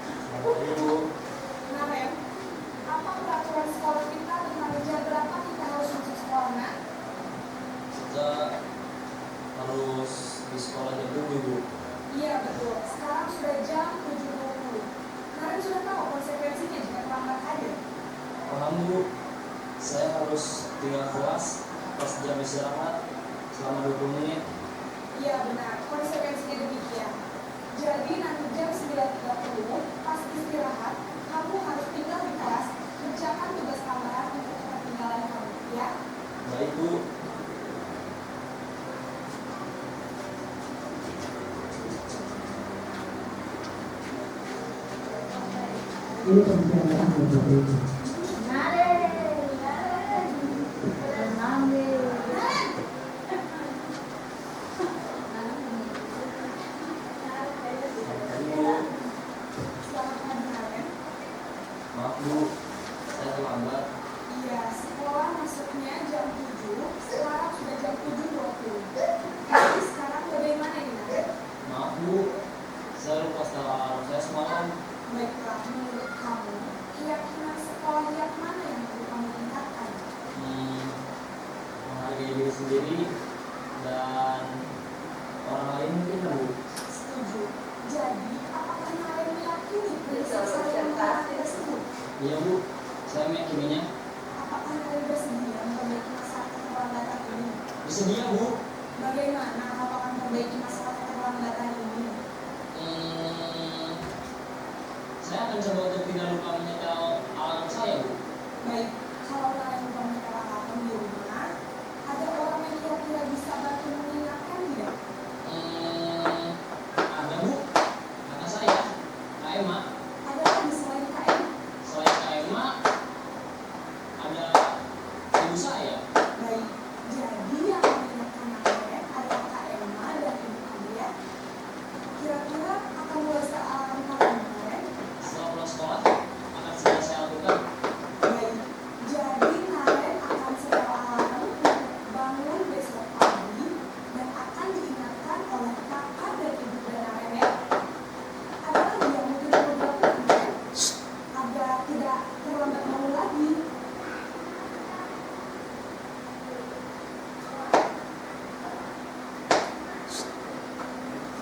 Selamat pagi Bu. Naren, apa peraturan sekolah kita tentang jam berapa kita harus masuk sekolah, Nak? Kita harus di sekolah jam 7 Bu. Iya betul, sekarang sudah jam 7.20. Naren sudah tahu konsekuensinya jika terlambat hadir. Paham Bu, saya harus tinggal kelas pas jam istirahat selama 20 menit. Iya benar, konsekuensinya demikian. Jadi nanti jam 9.30 pas istirahat, kamu harus tinggal di kelas, kerjakan tugas tambahan untuk ketinggalan kamu, ya? Baik Bu. Ini pembicaraan Bapak Ibu. Selamat pagi Bu. Selamat pagi Naren. Maaf Bu, saya terlambat. Iya, sekolah masuknya jam 7, sekarang sudah jam 7.20. Jadi sekarang bagaimana ini, Naren? Maaf Bu, saya lupa setelah alarm saya semalam. Baiklah, menurut kamu, keyakinan sekolah yang mana yang perlu kamu tingkatkan? Menghargai diri sendiri dan orang lain mungkin lah Bu. Setuju. Jadi, apakah Naren meyakini prinsip saya menghargai tersebut? Iya Bu, saya meyakininya. Apakah Naren bersedia memperbaiki masalah keterlambatan ini? Bersedia Bu. Bagaimana kau akan memperbaiki masalah keterlambatan ini? Saya akan coba untuk tidak lupa menyetel alarm saya Bu. Baik, kalau Naren lupa menyetel alarm di rumah, ada orang yang kira-kira bisa bantu mengingatkan tidak? Ada Bu, kakak saya, Kak Emma. Ada lagi selain KM? Selain Kak Emma, ada ibu saya. Baik, jadi yang mengingatkan Naren adalah Kak Emma dan ibu kamu ya. Kira-kira akan mulai setel alarm kapan Naren? Setelah pulang sekolah, akan segera saya lakukan. Baik, jadi Naren akan setel alarm untuk bangun besok pagi dan akan diingatkan oleh kakak dan ibu dan Naren ya. Ada lagi yang mungkin perlu dilakukan Naren agar tidak terlambat bangun lagi.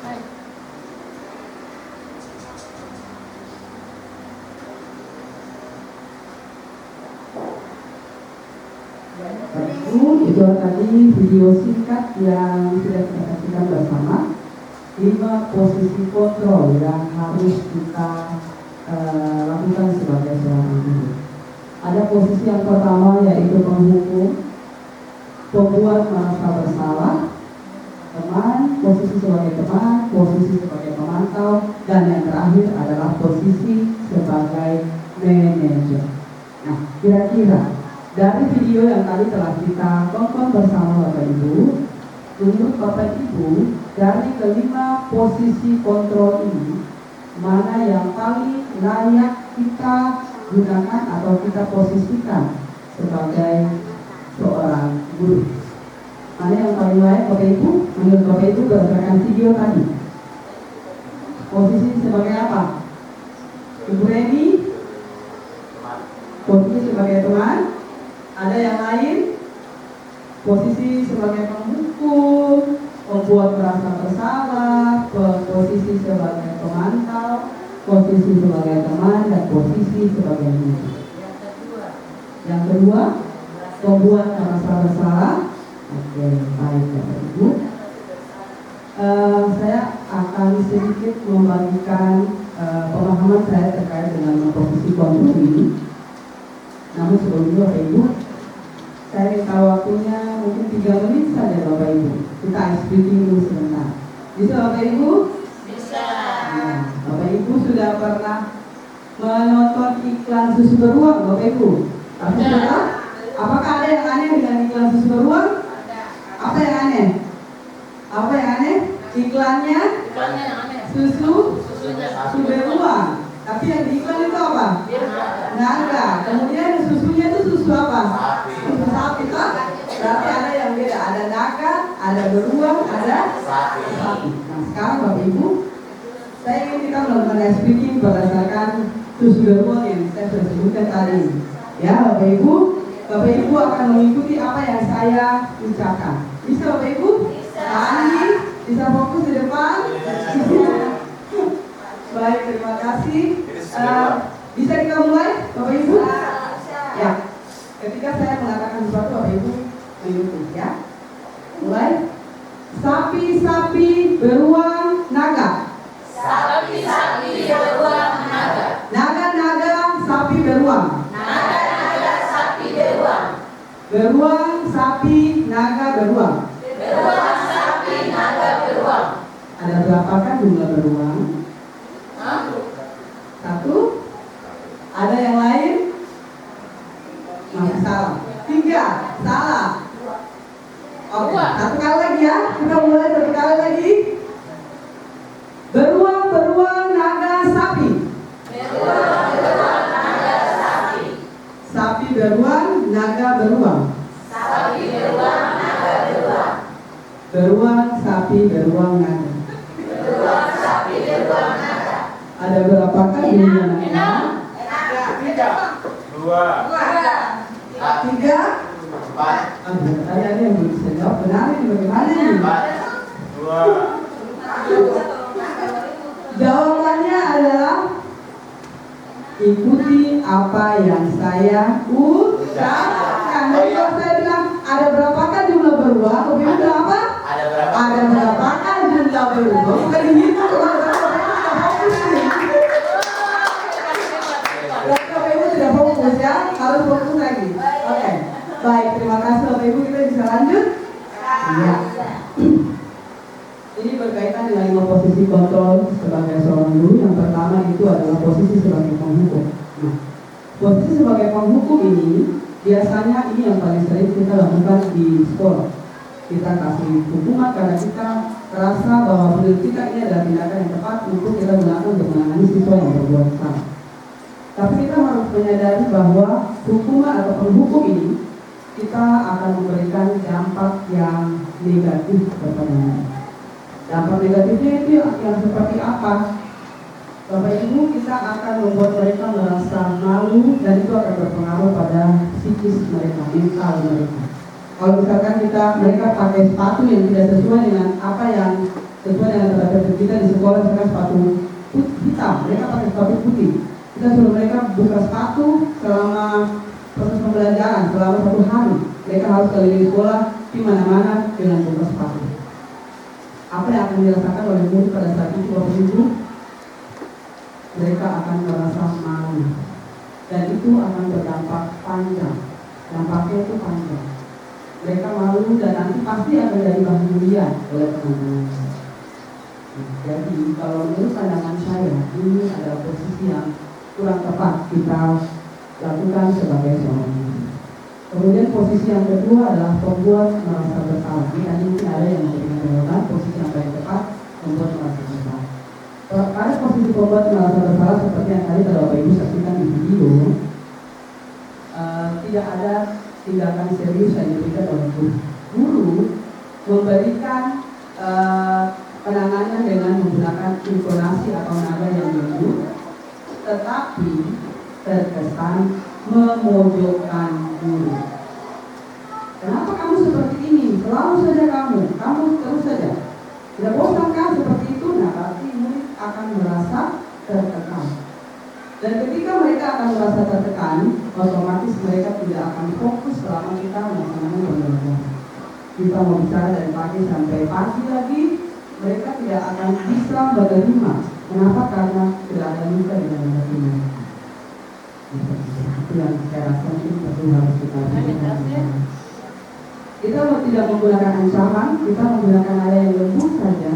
Baik. Baik, itu tadi video singkat yang sudah kita saksikan bersama. 5 posisi kontrol yang harus kita lakukan sebagai seorang guru. Ada posisi yang pertama yaitu penghukum, pembuat merasa bersalah, teman, posisi sebagai teman, posisi sebagai pemantau, dan yang terakhir adalah posisi sebagai manajer. Nah, kira-kira dari video yang tadi telah kita tonton bersama Bapak Ibu, menurut Bapak Ibu, dari kelima posisi kontrol ini, mana yang paling layak kita gunakan atau kita posisikan sebagai seorang guru? Mana yang paling layak Bapak Ibu? Menurut Bapak Ibu berdasarkan video tadi. Posisi sebagai apa? Ibu Reni? Posisi sebagai teman? Ada yang lain? Posisi sebagai penghukum, membuat merasa bersalah, posisi sebagai pemantau, posisi sebagai teman, dan posisi sebagai guru. Yang kedua, membuat merasa bersalah. Oke, baik Bapak Ibu. Saya akan sedikit membagikan pemahaman saya terkait dengan posisi kontrol ini. Namun sebelumnya Bapak Ibu, saya minta waktunya mungkin 3 menit saja Bapak Ibu. Kita ice breaking dulu sebentar. Bisa Bapak Ibu? Bisa. Nah, Bapak Ibu sudah pernah menonton iklan susu beruang Bapak Ibu? Ada. Apakah ada yang aneh dengan iklan susu beruang? Ada. Apa yang aneh? Apa yang aneh? Iklannya yang aneh. Susu beruang. Tapi yang di iklan itu apa? Naga. Kemudian susunya itu susu apa? Susu sapi kan? Berarti ada yang beda. Ada naga, ada beruang, ada sapi. Nah sekarang Bapak Ibu, saya ingin kita melakukan speaking berdasarkan susu beruang yang saya sudah sebutkan tadi. Ya Bapak Ibu akan mengikuti apa yang saya ucapkan. Bisa Bapak Ibu? Bisa. Bisa fokus di depan? Bisa. Baik, terima kasih. Bisa kita mulai, Bapak Ibu? Ya. Ketika saya mengatakan sesuatu, Bapak Ibu mengikuti ya. Mulai. Sapi-sapi beruang naga. Sapi-sapi beruang naga. Naga-naga sapi beruang. Naga-naga sapi beruang. Beruang sapi naga beruang. Beruang sapi naga beruang. Ada berapakah jumlah beruang? 1. Ada yang lain? Masih salah. 3. Salah. Oke, 1 kali lagi ya. Kita mulai 1 kali lagi. Beruang naga sapi. Beruang naga sapi. Sapi beruang naga beruang. Sapi beruang naga beruang. Beruang sapi beruang naga. Beruang sapi beruang naga. Ada berapakah jumlah naga? 2, 3. 4, Tadi ada yang belum bisa jawab. Benar ini bagaimana ini? 2. Jawabannya adalah ikuti apa yang saya ucapkan. Jadi kalau saya bilang ada berapakah jumlah beruang, Bapak berapa? Ada berapakah jumlah beruang? Bukan gitu. Bapak Ibu tidak fokus ya, harus fokus lagi. Oke, baik, terima kasih Bapak Ibu, kita bisa lanjut? Iya. Ini berkaitan dengan 5 posisi kontrol sebagai seorang guru. Yang pertama itu adalah posisi sebagai penghukum. Nah, posisi sebagai penghukum ini biasanya ini yang paling sering kita lakukan di sekolah. Kita kasih hukuman karena kita merasa bahwa menurut kita ini adalah tindakan yang tepat untuk kita gunakan untuk menangani siswa yang berbuat salah. Tapi kita harus menyadari bahwa hukuman atau penghukum ini kita akan memberikan dampak yang negatif kepada mereka. Dampak negatifnya itu yang seperti apa? Bapak Ibu, kita akan membuat mereka merasa malu dan itu akan berpengaruh pada psikis mereka, mental mereka. Kalau misalkan mereka pakai sepatu yang tidak sesuai dengan apa yang sesuai dengan tanda kita di sekolah, misalkan sepatu hitam, mereka pakai sepatu putih. Kita suruh mereka buka sepatu selama proses pembelajaran selama 1 hari. Mereka harus keliling sekolah di mana-mana dengan buka sepatu. Apa yang akan dirasakan oleh guru pada saat itu Bapak Ibu? Mereka akan merasa malu dan itu akan berdampak panjang. Dampaknya itu panjang. Mereka malu dan nanti pasti akan jadi bahan bulian oleh teman-teman. Jadi kalau menurut pandangan saya ini adalah posisi yang kurang tepat kita lakukan sebagai seorang guru. Kemudian posisi yang kedua adalah membuat merasa bersalah. Ini tadi mungkin ada yang memberikan jawaban. Posisi yang paling tepat membuat merasa bersalah. Pada posisi membuat merasa bersalah seperti yang tadi Bapak Ibu saksikan di video, tidak ada tindakan serius yang diberikan oleh guru. Guru memberikan penanganan dengan menggunakan intonasi atau nada yang lembut, tetapi terkesan memojokkan guru. Kenapa kamu seperti ini? Selalu saja kamu terus saja. Tidak bosankah seperti itu? Nah, berarti murid akan merasa tertekan. Dan ketika mereka akan merasa tertekan, otomatis mereka tidak akan fokus selama kita melaksanakan pembelajaran. Kita mau bicara dari pagi sampai pagi lagi, mereka tidak akan bisa menerima. Kenapa? Karena tidak ada luka di dalam hati mereka. Itu yang saya rasa mungkin harus kita lakukan. Kita tidak menggunakan ancaman, kita menggunakan nada yang lembut saja,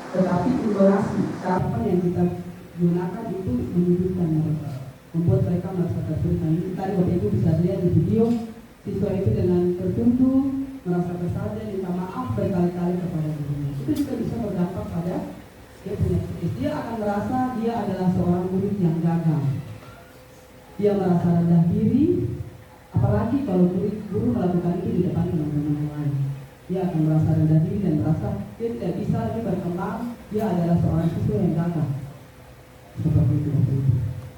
tetapi intonasi apa yang kita gunakan itu menyudutkan mereka, membuat mereka merasa tersulut. Nah, ini tadi Bapak Ibu bisa lihat di video, siswa itu dengan tertunduk, merasa bersalah dan minta maaf berkali-kali kepada gurunya. Itu juga bisa berdampak pada dia punya psikis. Dia akan merasa dia adalah seorang murid yang gagal. Dia merasa rendah diri, apalagi kalau guru melakukan itu di depan teman-teman yang lain. Dia akan merasa rendah diri dan merasa dia tidak bisa lagi berkembang. Dia adalah seorang siswa yang gagal. Seperti itu.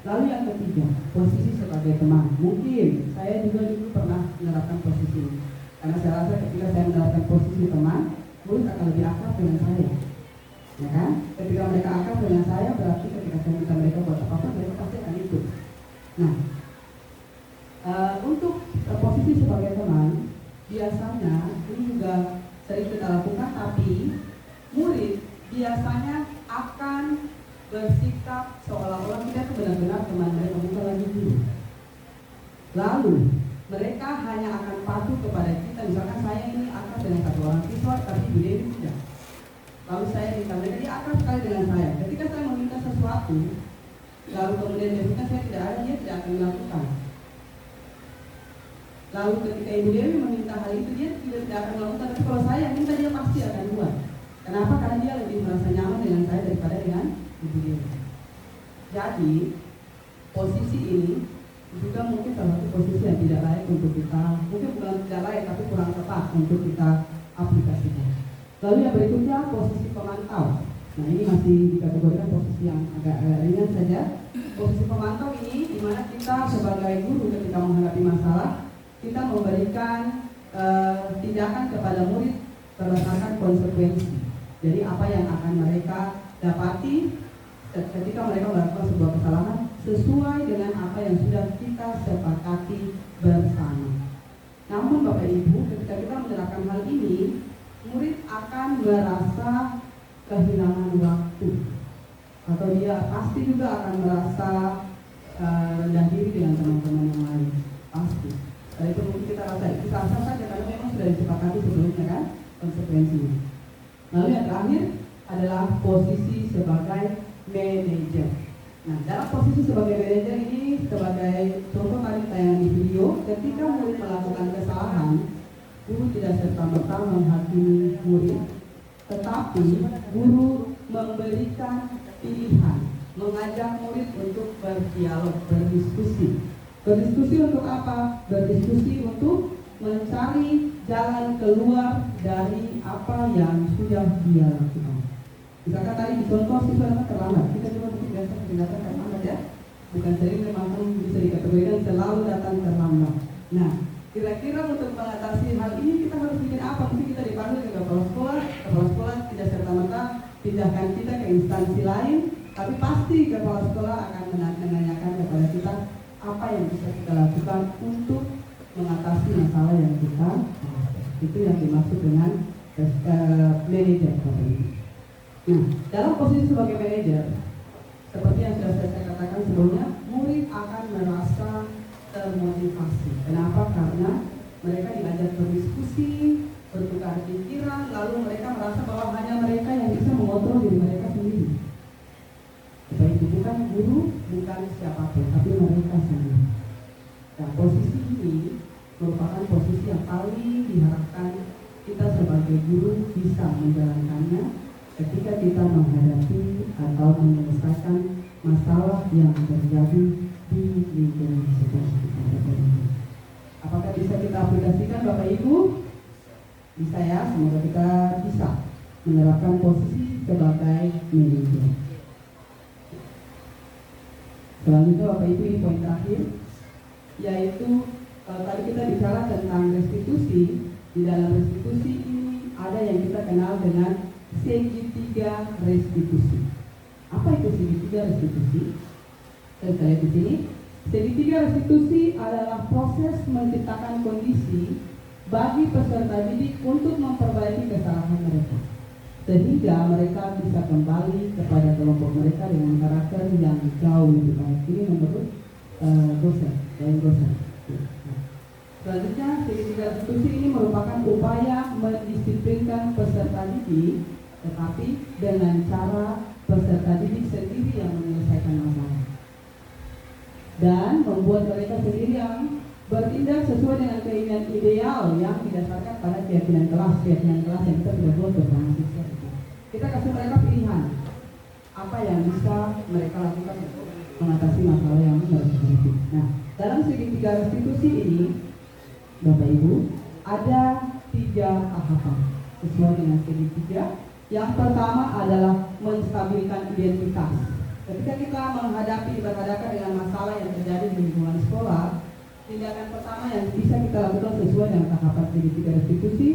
Lalu yang ketiga, posisi sebagai teman. Mungkin saya juga dulu pernah menerapkan posisi ini. Karena saya rasa ketika saya menerapkan posisi teman, murid akan lebih akrab dengan saya. Ya kan? Ketika mereka akrab dengan saya, berarti ketika saya minta mereka buat apa-apa, mereka pasti akan ikut. Nah, untuk posisi sebagai teman, biasanya ini juga sering kita lakukan, tapi murid biasanya akan bersikap seolah-olah kita itu benar-benar teman mereka, bukan lagi guru. Lalu mereka hanya akan patuh kepada kita. Misalkan saya ini akrab dengan satu orang siswa, tapi Bu Dewi tidak. Lalu saya minta mereka, dia akrab sekali dengan saya. Ketika saya meminta sesuatu, lalu kemudian dia saya tidak ada, dia tidak akan melakukan. Lalu ketika Ibu Dewi meminta hal itu, dia tidak akan melakukan. Tapi kalau saya minta, dia pasti akan buat. Kenapa? Karena dia lebih merasa nyaman dengan saya daripada dengan Ibu Dewi. Jadi posisi ini juga mungkin salah satu posisi yang tidak layak untuk kita, mungkin bukan tidak layak tapi kurang tepat untuk kita aplikasikan. Lalu yang berikutnya posisi pemantau. Nah, ini masih dikategorikan posisi yang agak ringan saja. Posisi pemantau ini dimana kita sebagai guru ketika menghadapi masalah, kita memberikan tindakan kepada murid berdasarkan konsekuensi. Jadi apa yang akan mereka dapati ketika mereka melakukan sebuah kesalahan sesuai dengan apa yang sudah kita sepakati bersama. Namun Bapak Ibu, ketika kita menerapkan hal ini, murid akan merasa kehilangan waktu, atau dia pasti juga akan merasa rendah diri dengan teman-teman yang lain, pasti. Dari itu mungkin kita rasa saja karena memang sudah disepakati sebelumnya kan konsekuensinya. Lalu yang terakhir adalah posisi sebagai manajer. Nah, dalam posisi sebagai manajer ini sebagai contoh tadi tayangan di video, ketika murid melakukan kesalahan, guru tidak serta-merta menghakimi murid, tetapi guru memberikan pilihan, mengajak murid untuk berdialog, berdiskusi. Berdiskusi untuk apa? Berdiskusi untuk mencari jalan keluar dari apa yang sudah dia lakukan. Misalkan tadi di contoh siswa terlambat, kita juga mungkin biasa datang terlambat ya. Bukan sering, memang bisa dikategorikan selalu datang terlambat. Nah, kira-kira untuk mengatasi hal ini kita harus bikin apa? Mungkin kita dipanggil ke kepala sekolah tidak serta-merta pindahkan kita ke instansi lain, tapi pasti kepala sekolah akan menanyakan kepada kita apa yang bisa kita lakukan untuk mengatasi masalah yang kita. Itu yang dimaksud dengan manajer. Nah, dalam posisi sebagai manajer, seperti yang sudah saya katakan sebelumnya, murid akan merasa termotivasi. Kenapa? Karena mereka diajak berdiskusi, bertukar pikiran, lalu mereka merasa bahwa hanya mereka yang bisa mengontrol diri mereka sendiri. Baik itu bukan guru, bukan siapapun, tapi mereka sendiri. Nah, posisi ini merupakan posisi yang paling diharapkan kita sebagai guru bisa menjalankannya ketika kita menghadapi atau menyelesaikan masalah yang terjadi di lingkungan sekitar kita. Apakah bisa kita aplikasikan Bapak Ibu? Bisa ya, semoga kita bisa menerapkan posisi sebagai manajer. Selanjutnya Bapak Ibu, ini poin terakhir, yaitu kalau tadi kita bicara tentang restitusi, di dalam restitusi ini ada yang kita kenal dengan segitiga restitusi. Apa itu segitiga restitusi? Saya lihat di sini. Segitiga restitusi adalah proses menciptakan kondisi bagi peserta didik untuk memperbaiki kesalahan mereka, sehingga mereka bisa kembali kepada kelompok mereka dengan karakter yang jauh lebih baik. Ini menurut dosen. Selanjutnya, segitiga restitusi ini merupakan upaya mendisiplinkan peserta didik, tetapi dengan cara peserta didik sendiri yang menyelesaikan masalah dan membuat mereka sendiri yang bertindak sesuai dengan keinginan ideal yang didasarkan pada keyakinan kelas yang kita sudah buat bersama siswa. Kita kasih mereka pilihan apa yang bisa mereka lakukan untuk mengatasi masalah yang mereka hadapi. Nah, dalam segitiga restitusi ini, Bapak Ibu, ada 3 tahapan sesuai dengan segitiga. Yang pertama adalah menstabilkan identitas. Ketika kita berhadapan dengan masalah yang terjadi di lingkungan sekolah, tindakan pertama yang bisa kita lakukan sesuai dengan tahapan segitiga restitusi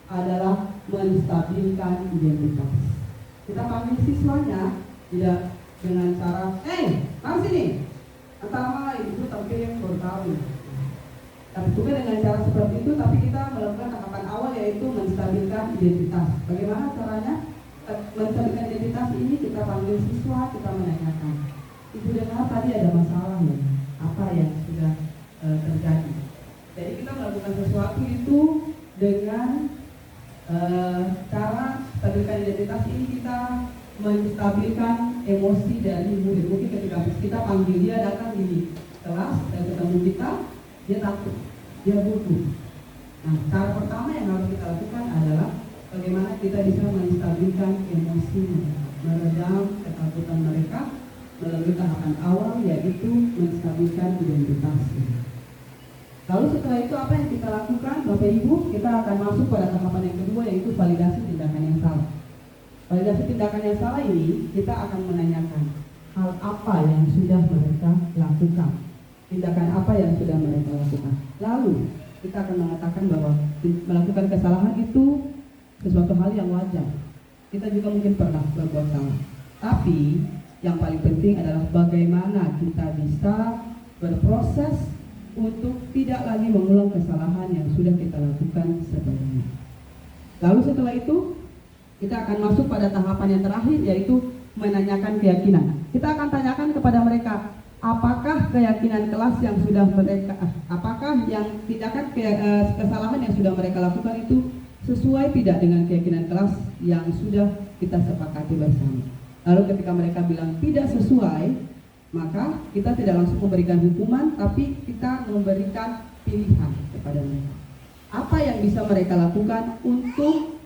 adalah menstabilkan identitas. Kita panggil siswanya tidak dengan cara, mari sini, antara itu tampil yang baru tahu. Tapi bukan dengan cara seperti itu, tapi kita melakukan tahapan awal yaitu menstabilkan identitas. Bagaimana caranya? Menstabilkan identitas ini kita panggil siswa, kita menanyakan, Ibu dengar tadi ada masalah ya? Apa yang sudah terjadi? Jadi kita melakukan sesuatu itu dengan cara stabilkan identitas ini kita menstabilkan emosi dari murid. Mungkin ketika kita panggil dia datang di kelas dan ketemu kita, dia takut, dia butuh. Nah, cara pertama yang harus kita lakukan adalah bagaimana kita bisa menstabilkan emosi, meredam ketakutan mereka melalui tahapan awal yaitu menstabilkan identitas. Lalu setelah itu apa yang kita lakukan, Bapak Ibu? Kita akan masuk pada tahapan yang kedua yaitu validasi tindakan yang salah. Validasi tindakan yang salah ini kita akan menanyakan hal apa yang sudah mereka lakukan, tindakan apa yang sudah mereka lakukan. Lalu kita akan mengatakan bahwa melakukan kesalahan itu sesuatu hal yang wajar. Kita juga mungkin pernah berbuat salah. Tapi yang paling penting adalah bagaimana kita bisa berproses untuk tidak lagi mengulang kesalahan yang sudah kita lakukan sebelumnya. Lalu setelah itu kita akan masuk pada tahapan yang terakhir yaitu menanyakan keyakinan. Kita akan tanyakan kepada mereka, apakah keyakinan kelas yang sudah mereka, apakah yang tindakan kesalahan yang sudah mereka lakukan itu sesuai tidak dengan keyakinan kelas yang sudah kita sepakati bersama. Lalu ketika mereka bilang tidak sesuai, maka kita tidak langsung memberikan hukuman, tapi kita memberikan pilihan kepada mereka. Apa yang bisa mereka lakukan untuk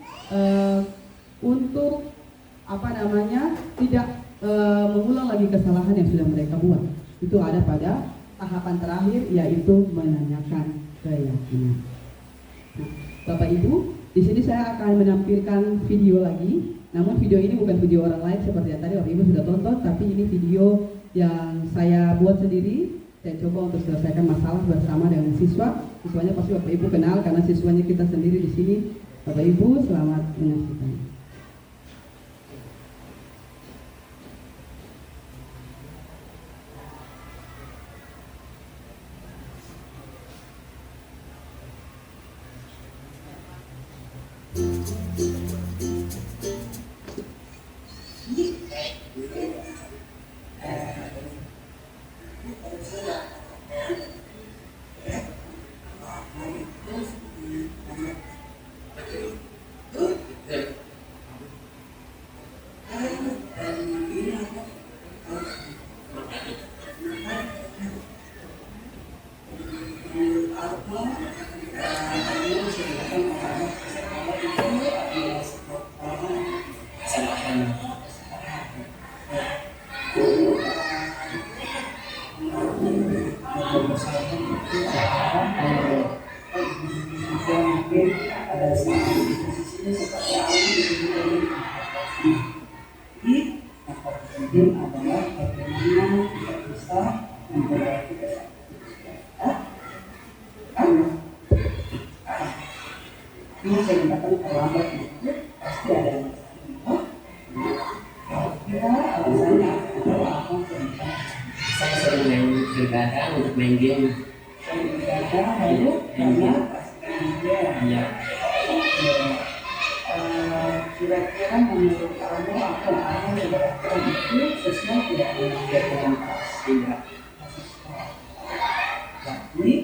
tidak mengulang lagi kesalahan yang sudah mereka buat. Itu ada pada tahapan terakhir yaitu menanyakan keyakinan. Nah, Bapak Ibu, di sini saya akan menampilkan video lagi. Namun video ini bukan video orang lain seperti yang tadi Bapak Ibu sudah tonton, tapi ini video yang saya buat sendiri. Saya coba untuk selesaikan masalah bersama dengan siswa. Siswanya pasti Bapak Ibu kenal karena siswanya kita sendiri di sini. Bapak Ibu, selamat menyaksikan. penting adalah bagaimana kita bisa memperbaiki kesehatan. Ini saya katakan terlambat itu pasti ada yang kira alasannya adalah apa? Saya sering main begadang untuk main game. Begadang lalu karena Iya. Kira-kira menurut kamu apa yang dilakukan itu sesuai tidak dengan kegiatan Tidak. Jadi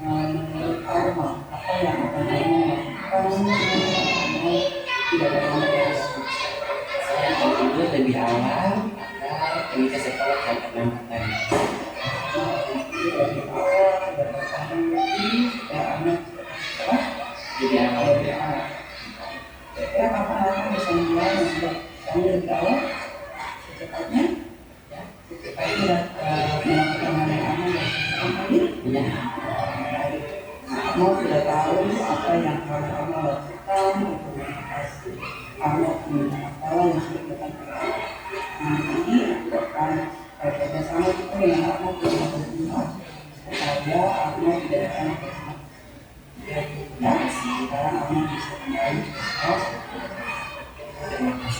menurut kamu apa yang akan kamu lakukan tidak terlambat ya? Saya akan tidur lebih awal agar pergi ke sekolah jam 6 tadi. Dari awal tidak bertahan lagi karena Lebih awal. kira kapan aku bisa mulai untuk kamu lebih awal secepatnya secepatnya melakukan hal yang aman dan secepatnya Iya. kamu sudah tahu apa yang harus kamu lakukan untuk mengatasi kamu punya masalah yang sudah dilakukan. Nanti aku akan bekerjasama itu dengan kamu punya berdua supaya aku tidak akan bersama. Ya, sekarang kamu bisa kembali ke sekolah. Terima kasih.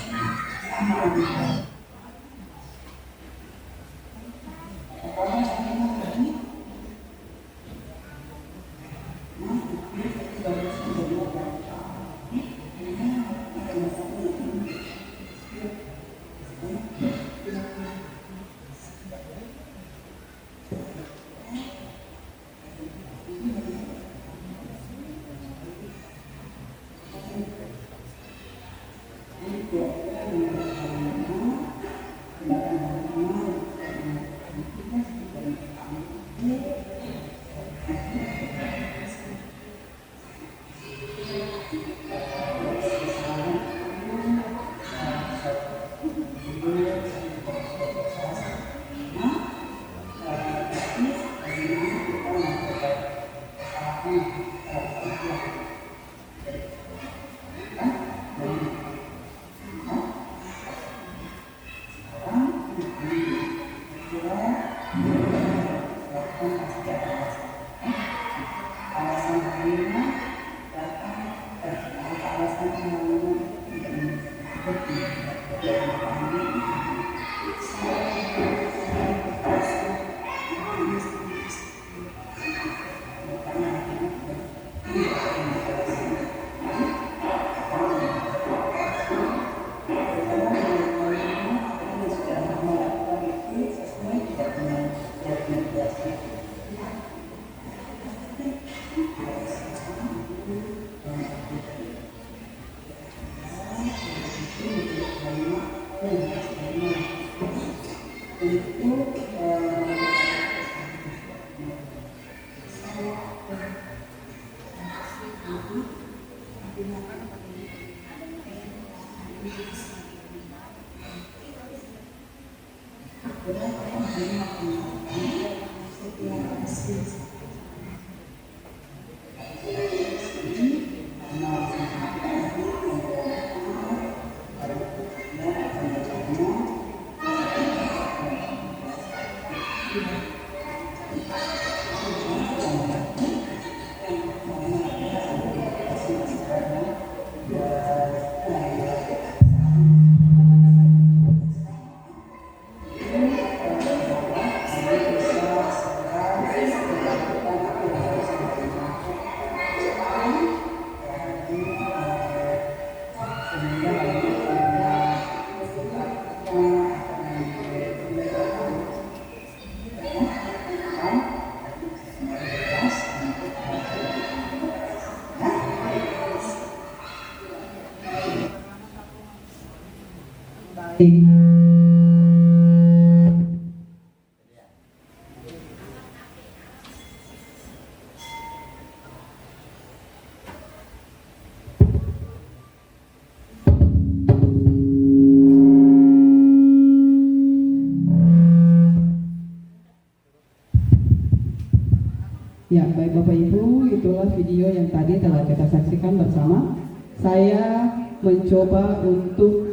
Ya, baik Bapak Ibu, itulah video yang tadi telah kita saksikan bersama. Saya mencoba untuk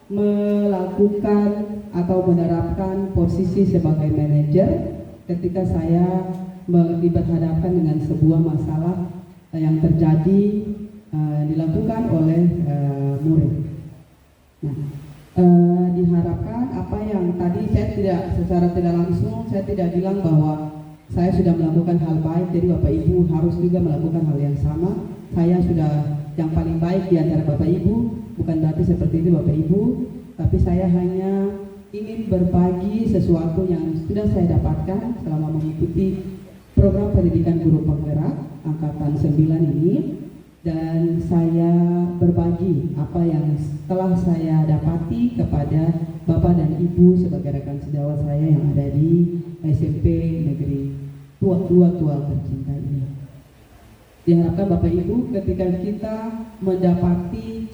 melakukan atau menerapkan posisi sebagai manajer ketika saya berhadapan dengan sebuah masalah yang terjadi dilakukan oleh murid. Nah, diharapkan apa yang tadi saya secara tidak langsung saya tidak bilang bahwa saya sudah melakukan hal baik, jadi Bapak Ibu harus juga melakukan hal yang sama. Saya sudah yang paling baik di antara Bapak Ibu, bukan berarti seperti itu Bapak Ibu, tapi saya hanya ingin berbagi sesuatu yang sudah saya dapatkan selama mengikuti program pendidikan guru penggerak angkatan 9 ini, dan saya berbagi apa yang telah saya dapati kepada Bapak dan Ibu sebagai rekan sejawat saya yang ada di SMP Negeri 2 Tual tercinta ini. Diharapkan Bapak Ibu ketika kita mendapati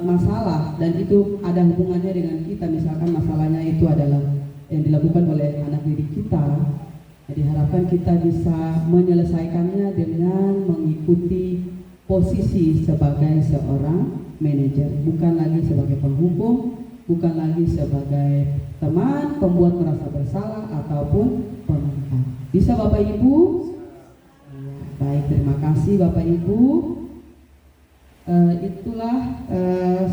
masalah dan itu ada hubungannya dengan kita, misalkan masalahnya itu adalah yang dilakukan oleh anak didik kita, diharapkan kita bisa menyelesaikannya dengan mengikuti posisi sebagai seorang manajer, bukan lagi sebagai penghukum, bukan lagi sebagai teman pembuat merasa bersalah ataupun pemenang. Bisa Bapak Ibu? Baik, terima kasih Bapak Ibu. Itulah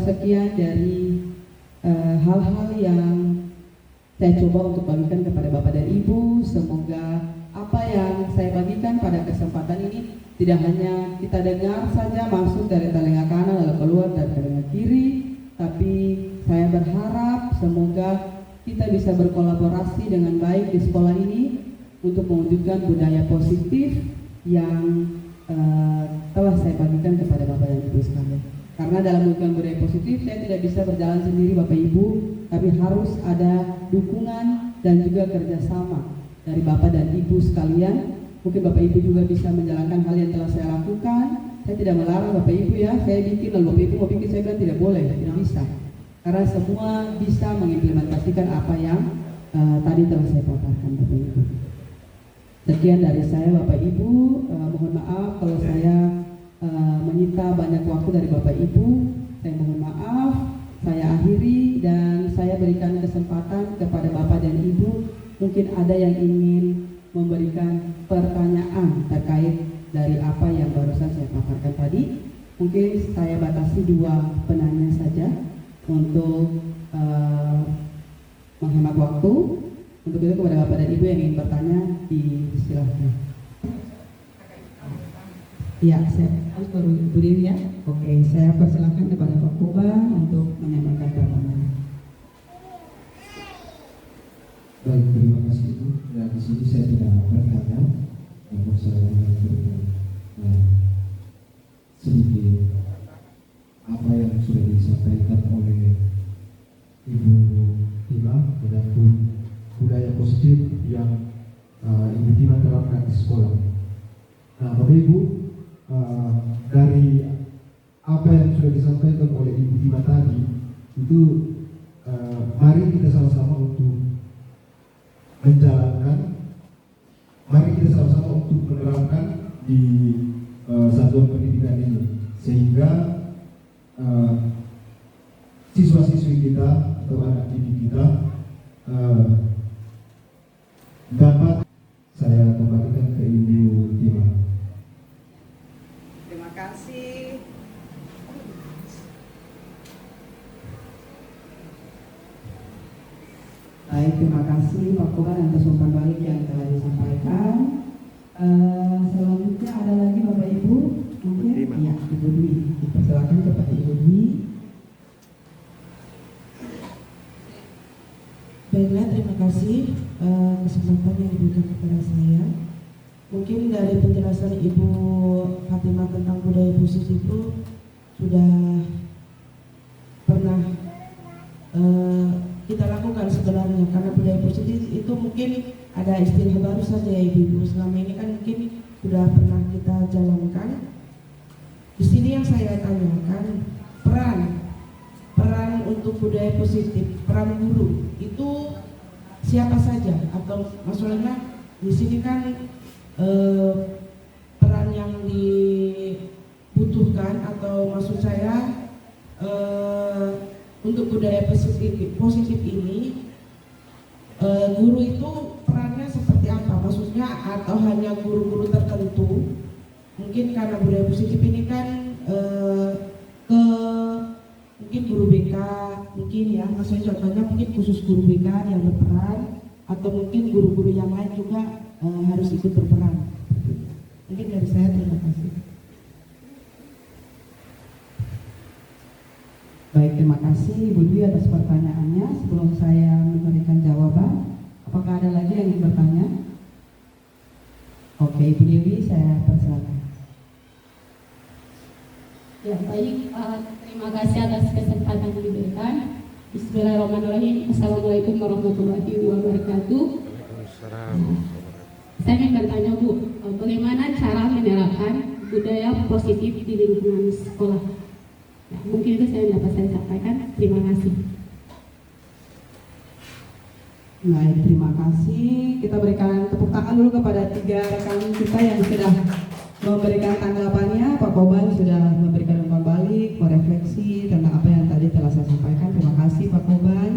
sekian dari hal-hal yang saya coba untuk bagikan kepada Bapak dan Ibu. Semoga apa yang saya bagikan pada kesempatan ini tidak hanya kita dengar saja masuk dari telinga kanan lalu keluar dari telinga kiri, tapi saya berharap semoga kita bisa berkolaborasi dengan baik di sekolah ini untuk mewujudkan budaya positif yang telah saya bagikan kepada Bapak dan Ibu sekalian. Karena dalam mewujudkan budaya positif saya tidak bisa berjalan sendiri Bapak Ibu, tapi harus ada dukungan dan juga kerjasama dari Bapak dan Ibu sekalian. Mungkin Bapak Ibu juga bisa menjalankan hal yang telah saya lakukan. Saya tidak melarang Bapak Ibu ya, saya bikin lalu Bapak Ibu mau bikin, saya bilang tidak boleh, tidak bisa. Karena semua bisa mengimplementasikan apa yang tadi telah saya paparkan Bapak Ibu. Sekian dari saya Bapak Ibu, mohon maaf kalau saya menyita banyak waktu dari Bapak Ibu. Saya mohon maaf, saya akhiri dan saya berikan kesempatan kepada Bapak dan Ibu. Mungkin ada yang ingin memberikan pertanyaan terkait dari apa yang barusan saya paparkan tadi. Mungkin saya batasi 2 penanya saja untuk menghemat waktu. Untuk itu kepada Bapak dan Ibu yang ingin bertanya disilahkan. Ya, saya harus baru Ibu Dewi ya. Oke, saya persilahkan kepada Pak Koba untuk menyampaikan pertanyaan. Baik, terima kasih Ibu. Nah, di sini saya tidak bertanya, namun saya memberikan sedikit apa yang sudah disampaikan oleh Ibu Tima mengenai budaya positif yang Ibu Tima terapkan di sekolah. Nah, Bapak Ibu, dari apa yang sudah disampaikan oleh Ibu Tima tadi, itu mari kita sama-sama untuk menjalankan, mari kita sama-sama untuk menerapkan di satuan pendidikan ini, sehingga siswa-siswi kita atau anak didik kita dapat. Saya kembalikan ke Ibu Tima. Terima kasih. Baik, terima kasih Pak Kobar atas umpan balik yang telah disampaikan. Selanjutnya ada lagi Bapak Ibu, mungkin ya Ibu Dwi. Dipersilakan kepada Ibu Dwi. Baiklah, terima kasih kesempatan yang diberikan kepada saya. Mungkin dari penjelasan Ibu Fatimah tentang budaya positif itu sudah pernah kita lakukan sebenarnya, karena budaya positif itu mungkin ada istilah baru saja ya Ibu. Selama ini kan mungkin sudah pernah kita jalankan. Di sini yang saya tanyakan, peran untuk budaya positif, peran guru itu siapa saja, atau maksudnya di sini kan peran yang dibutuhkan, atau maksud saya untuk budaya positif ini, guru itu perannya seperti apa? Maksudnya atau hanya guru-guru tertentu? Mungkin karena budaya positif ini kan mungkin guru BK, mungkin ya, maksudnya contohnya mungkin khusus guru BK yang berperan, atau mungkin guru-guru yang lain juga harus ikut berperan. Mungkin dari saya, terima kasih. Baik, terima kasih Ibu Dwi atas pertanyaannya. Sebelum saya memberikan jawaban, apakah ada lagi yang ingin bertanya? Oke, Ibu Dewi, saya persilakan. Ya baik, terima kasih atas kesempatan yang diberikan. Bismillahirrahmanirrahim. Assalamualaikum warahmatullahi wabarakatuh. Saya ingin bertanya Bu, bagaimana cara menerapkan budaya positif di lingkungan sekolah? Ya, mungkin itu yang dapat saya sampaikan. Terima kasih. Baik, terima kasih. Kita berikan tepuk tangan dulu kepada 3 rekan kita yang sudah memberikan tanggapannya. Pak Koban sudah memberikan umpan balik, merefleksi tentang apa yang tadi telah saya sampaikan. Terima kasih Pak Koban.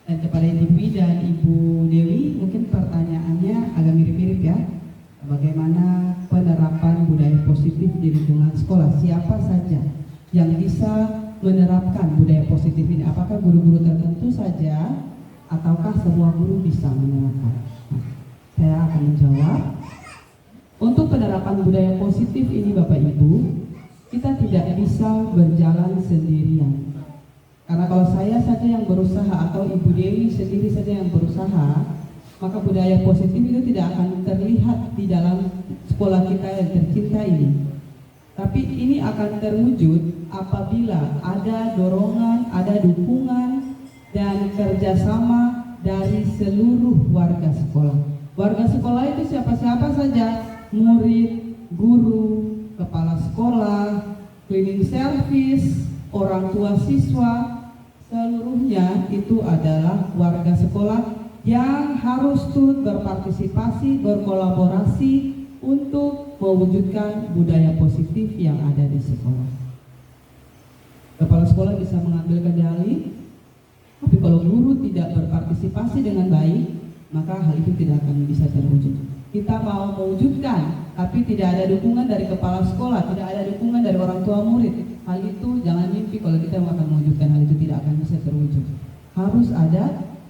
Dan kepada Ibu Dwi dan Ibu Dewi, mungkin pertanyaannya agak mirip-mirip ya. Bagaimana penerapan budaya positif di lingkungan sekolah? Siapa saja yang bisa menerapkan budaya positif ini? Apakah guru-guru tertentu saja, ataukah semua guru bisa menerapkan? Saya akan menjawab. Untuk penerapan budaya positif ini Bapak Ibu, kita tidak bisa berjalan sendirian. Karena kalau saya saja yang berusaha atau Ibu Dewi sendiri saja yang berusaha, maka budaya positif itu tidak akan terlihat di dalam sekolah kita yang tercinta ini. Tapi ini akan terwujud apabila ada dorongan, ada dukungan, dan kerjasama dari seluruh warga sekolah. Warga sekolah itu siapa-siapa saja, murid, guru, kepala sekolah, cleaning service, orang tua siswa, seluruhnya itu adalah warga sekolah yang harus turut berpartisipasi, berkolaborasi untuk mewujudkan budaya positif yang ada di sekolah. Kepala sekolah bisa mengambil kendali, tapi kalau guru tidak berpartisipasi dengan baik, maka hal itu tidak akan bisa terwujud. Kita mau mewujudkan, tapi tidak ada dukungan dari kepala sekolah, tidak ada dukungan dari orang tua murid. Hal itu jangan mimpi kalau kita akan mewujudkan hal itu, tidak akan bisa terwujud. Harus ada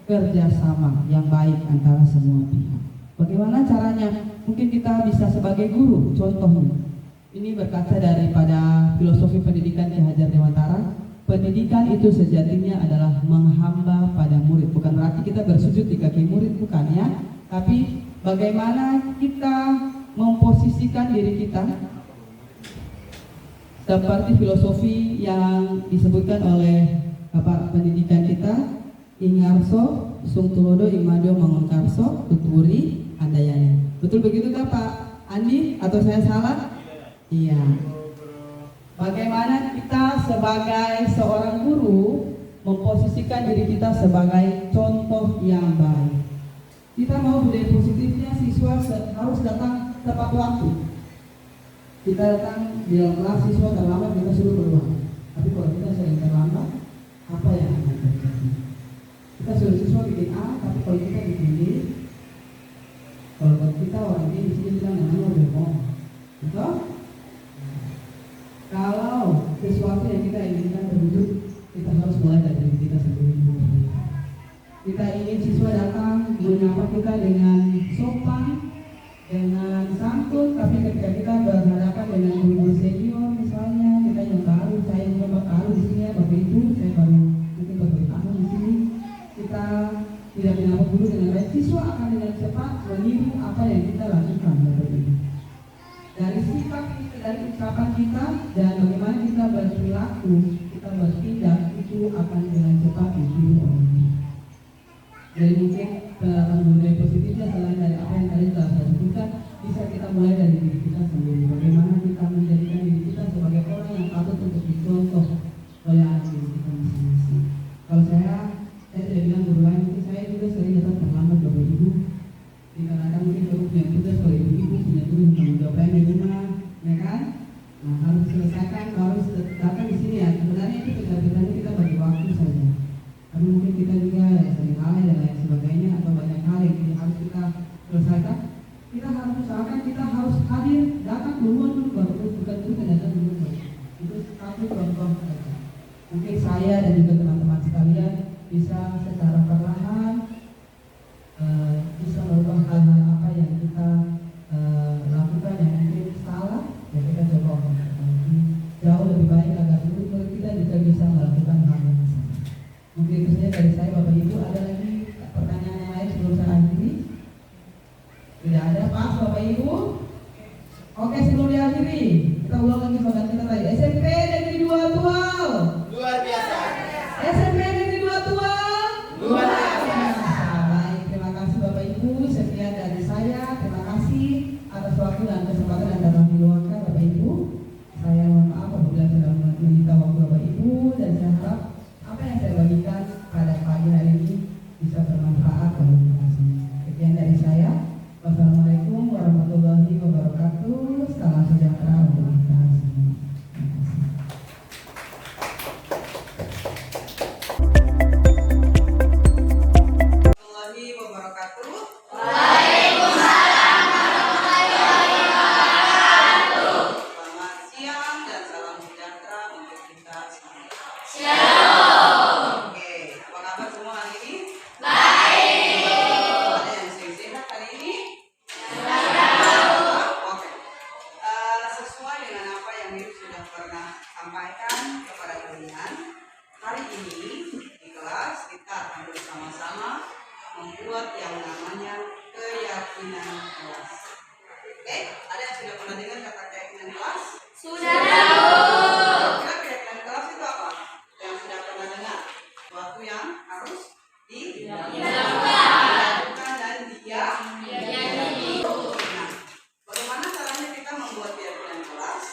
kerjasama yang baik antara semua pihak. Bagaimana caranya? Mungkin kita bisa sebagai guru, contohnya. Ini berkaca daripada filosofi pendidikan Ki Hajar Dewantara. Pendidikan itu sejatinya adalah menghamba pada murid. Bukan berarti kita bersujud di kaki murid, bukan ya. Tapi bagaimana kita memposisikan diri kita seperti filosofi yang disebutkan oleh Bapak Pendidikan kita, Ingarso, Sungtulodo, Imadio, Mangunkarso, Tuturi, Andayani. Betul begitu kan Pak Andi? Atau saya salah? Iya. Bagaimana kita sebagai seorang guru memposisikan diri kita sebagai contoh yang baik. Kita mau budaya positifnya siswa harus datang tepat waktu. Kita datang di dalam kelas, siswa terlambat, kita suruh keluar. Tapi kalau kita sering terlambat, apa yang akan terjadi? Kita suruh siswa bikin A, tapi kalau kita bikin D, kalau kita orang D di sini bilang namanya bohong, betul? Kalau sesuatu yang kita inginkan terwujud, kita harus mulai dari diri kita sendiri. Kita ingin siswa datang menyapa kita dengan sopan, dengan santun, tapi ketika kita berhadapan dengan guru senior misalnya, kita yang baru, saya yang baru di sini, Bapak Ibu, saya baru mungkin baru tahun di sini, kita tidak menyapa guru dengan baik, siswa akan dengan cepat meniru apa yang kita lakukan, Bapak Ibu. Dari sifat kita, dari ucapan kita, dan bagaimana kita berperilaku, kita bertindak, itu akan dengan cepat ditiru oleh kita. Jadi mungkin penerapan budaya positifnya selain dari apa yang tadi telah saya sebutkan, bisa kita mulai dari diri kita sendiri. Bagaimana kita menjadikan diri kita sebagai orang yang patut untuk dicontoh oleh anak didik kita masing-masing. Kalau saya tidak bilang guru lain, mungkin saya juga sering datang terlambat Bapak Ibu. Dikarenakan mungkin guru punya tugas, kalau ibu-ibu punya tugas tanggung jawab lain di rumah, ya kan? Nah harus selesaikan, harus datang di sini ya. Sebenarnya itu benar-benar kita bagi waktu saja. mungkin kita juga sering lalai dan lain sebagainya, atau banyak hal yang harus kita selesaikan, kita harus usahakan kita harus hadir, datang duluan dulu, baru bukan kita datang dulu. Itu satu contoh saja. Mungkin saya dan juga teman-teman sekalian bisa secara perlahan bisa merubah hal-hal apa yang kita lakukan yang mungkin salah, ya kita coba jauh lebih baik agar dulu kita juga bisa melakukan hal yang sama. Mungkin itu saja dari saya, Bapak Ibu. Ada lagi pertanyaan yang lain sebelum saya akhiri? Tidak ada, Pak, Bapak Ibu. Oke, sebelum diakhiri kita ulang lagi slogan kita tadi. SMP Negeri 2 Tual. Luar biasa. SMP Negeri 2 Tual. Luar biasa. Baik, terima kasih Bapak Ibu. Sekian dari saya. Terima kasih atas waktu dan kesempatan yang dapat diluangkan Bapak Ibu. Saya mohon maaf apabila sudah menyita waktu Bapak Ibu, dan saya harap apa yang saya bagikan pada pagi hari ini bisa bermanfaat. Terima kasih. Sekian dari saya. Wassalamualaikum warahmatullahi wabarakatuh. Salam sejahtera untuk kita semua. Terima kasih. Warahmatullahi wabarakatuh. Selamat siang dan salam sejahtera untuk kita semua. Oke, apa kabar semua hari ini? Ada yang sehat hari ini? Oke. Sesuai dengan apa yang Ibu sudah pernah sampaikan kepada kalian, hari ini di kelas kita akan bersama-sama membuat yang namanya keyakinan kelas. Oke, ada yang sudah pernah dengar kata keyakinan kelas? Sudah. Kira keyakinan kelas itu apa? Yang sudah pernah dengar? Suatu yang harus dilakukan dan diyakini. Nah, bagaimana caranya kita membuat keyakinan kelas?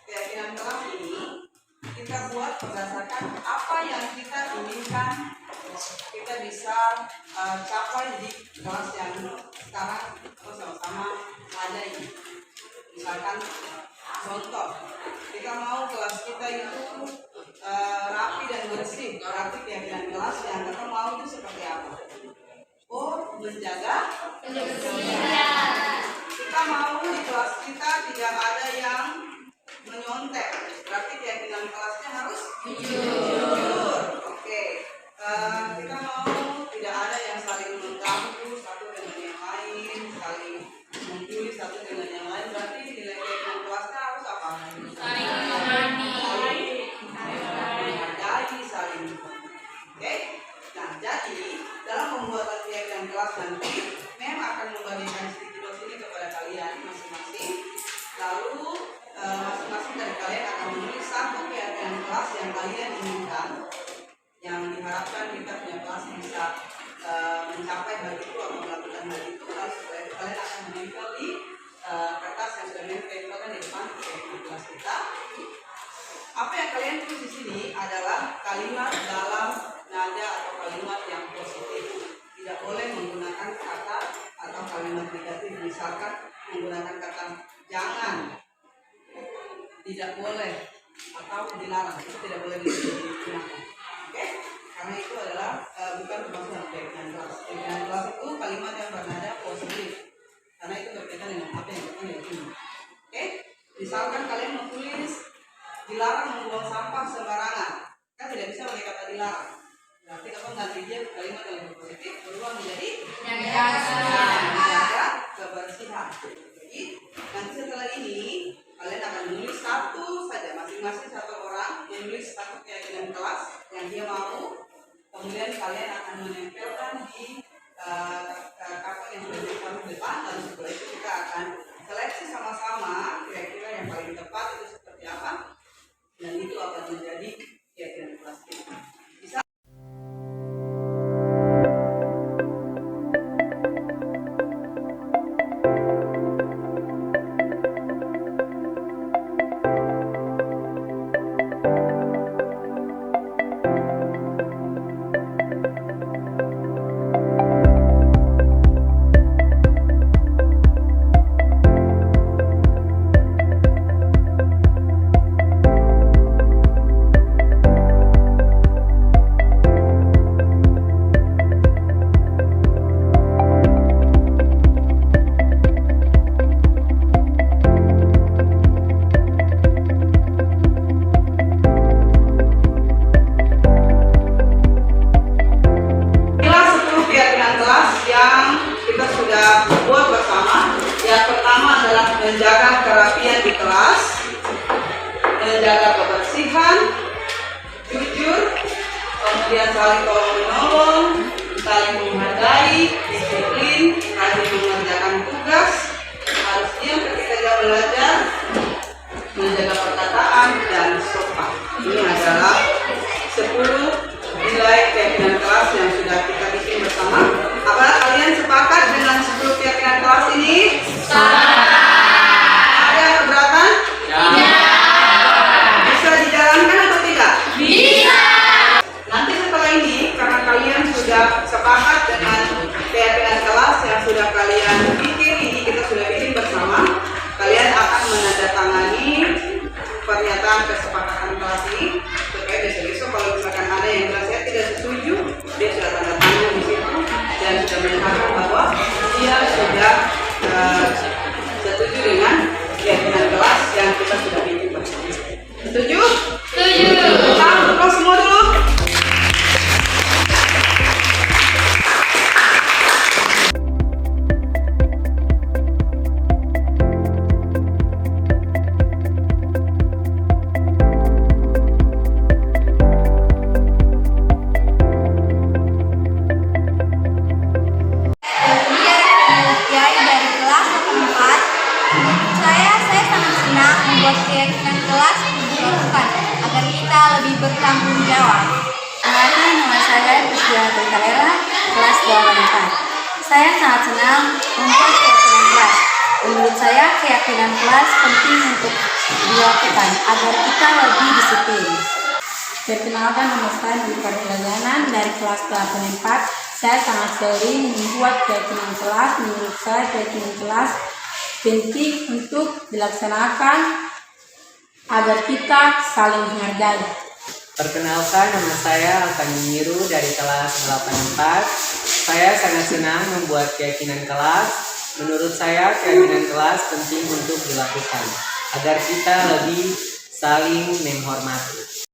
Keyakinan kelas ini kita buat berdasarkan apa yang kita inginkan kita bisa capai di kelas yang sekarang sama-sama ada ini. Misalkan contoh, kita mau kelas kita itu rapi dan bersih. Berarti keyakinan kelas yang kita mau itu seperti apa? Oh, menjaga kebersihan. Kita mau di kelas kita tidak ada yang menyontek. Berarti keyakinan kelasnya harus jujur. Oke. Kita mau tidak ada yang saling mengganggu satu dengan yang lain, saling membuli satu dengan yang lain. Berarti nilai keyakinan kelasnya harus apa? Saling menghargai, saling. Oke. Nah, jadi dalam pembuatan keyakinan kelas nanti, Mem akan membagikan stiker ini kepada kalian masing-masing. Lalu masing-masing dari kalian akan menulis satu keyakinan kelas yang kalian inginkan, yang diharapkan kita punya kelas bisa mencapai hal itu atau melakukan hal itu. Lalu supaya kalian akan menempel di kertas yang sudah ditempelkan di depan keyakinan kelas kita. Apa yang kalian tulis di sini adalah kalimat dalam nada atau kalimat yang positif. Tidak boleh menggunakan kata atau kalimat negatif. Misalkan menggunakan kata jangan, tidak boleh, atau dilarang. Itu tidak boleh digunakan. Oke? Karena itu adalah bukan termasuk dalam keyakinan kelas. Keyakinan kelas itu kalimat yang bernada positif. Karena itu berkaitan dengan apa yang kita yakini. Oke? Misalkan kalian menulis dilarang membuang sampah sembarangan. Kan tidak bisa pakai kata dilarang. Berarti apa nanti dia kalimat yang lebih positif berubah menjadi menjaga kebersihan. Jadi nanti setelah ini kalian akan menulis satu saja, masing-masing satu orang menulis satu keyakinan kelas yang dia mau. Kemudian kalian akan menempelkan di kartu yang sudah ditaruh di depan. Lalu setelah itu kita akan seleksi sama-sama kira-kira yang paling tepat itu seperti apa, dan itu akan menjadi keyakinan kelas kita. sudah sepakat dengan keyakinan kelas yang sudah kalian bikin, ini kita sudah bikin bersama. Kalian akan menandatangani pernyataan kesepakatan kelas ini supaya besok-besok kalau misalkan ada yang merasa tidak setuju, dia sudah tanda tangan di situ dan sudah menyatakan bahwa dia sudah setuju dengan keyakinan kelas yang kita sudah bikin bersama. Setuju? Setuju. Kita tepuk semua dulu. Keyakinan kelas dilakukan agar kita lebih bertanggung jawab. Perkenalkan, nama saya Priscilia Kalera, kelas 84. Saya sangat senang membuat keyakinan kelas. Menurut saya, keyakinan kelas penting untuk dilakukan agar kita lebih disiplin. Perkenalkan, nama saya Nurika Pelajanan dari kelas 84. Saya sangat sering membuat keyakinan kelas. Menurut saya, keyakinan kelas penting untuk dilaksanakan agar kita saling menghargai. Perkenalkan, nama saya Alkan Miru dari kelas 84. Saya sangat senang membuat keyakinan kelas. Menurut saya, keyakinan kelas penting untuk dilakukan agar kita lebih saling menghormati.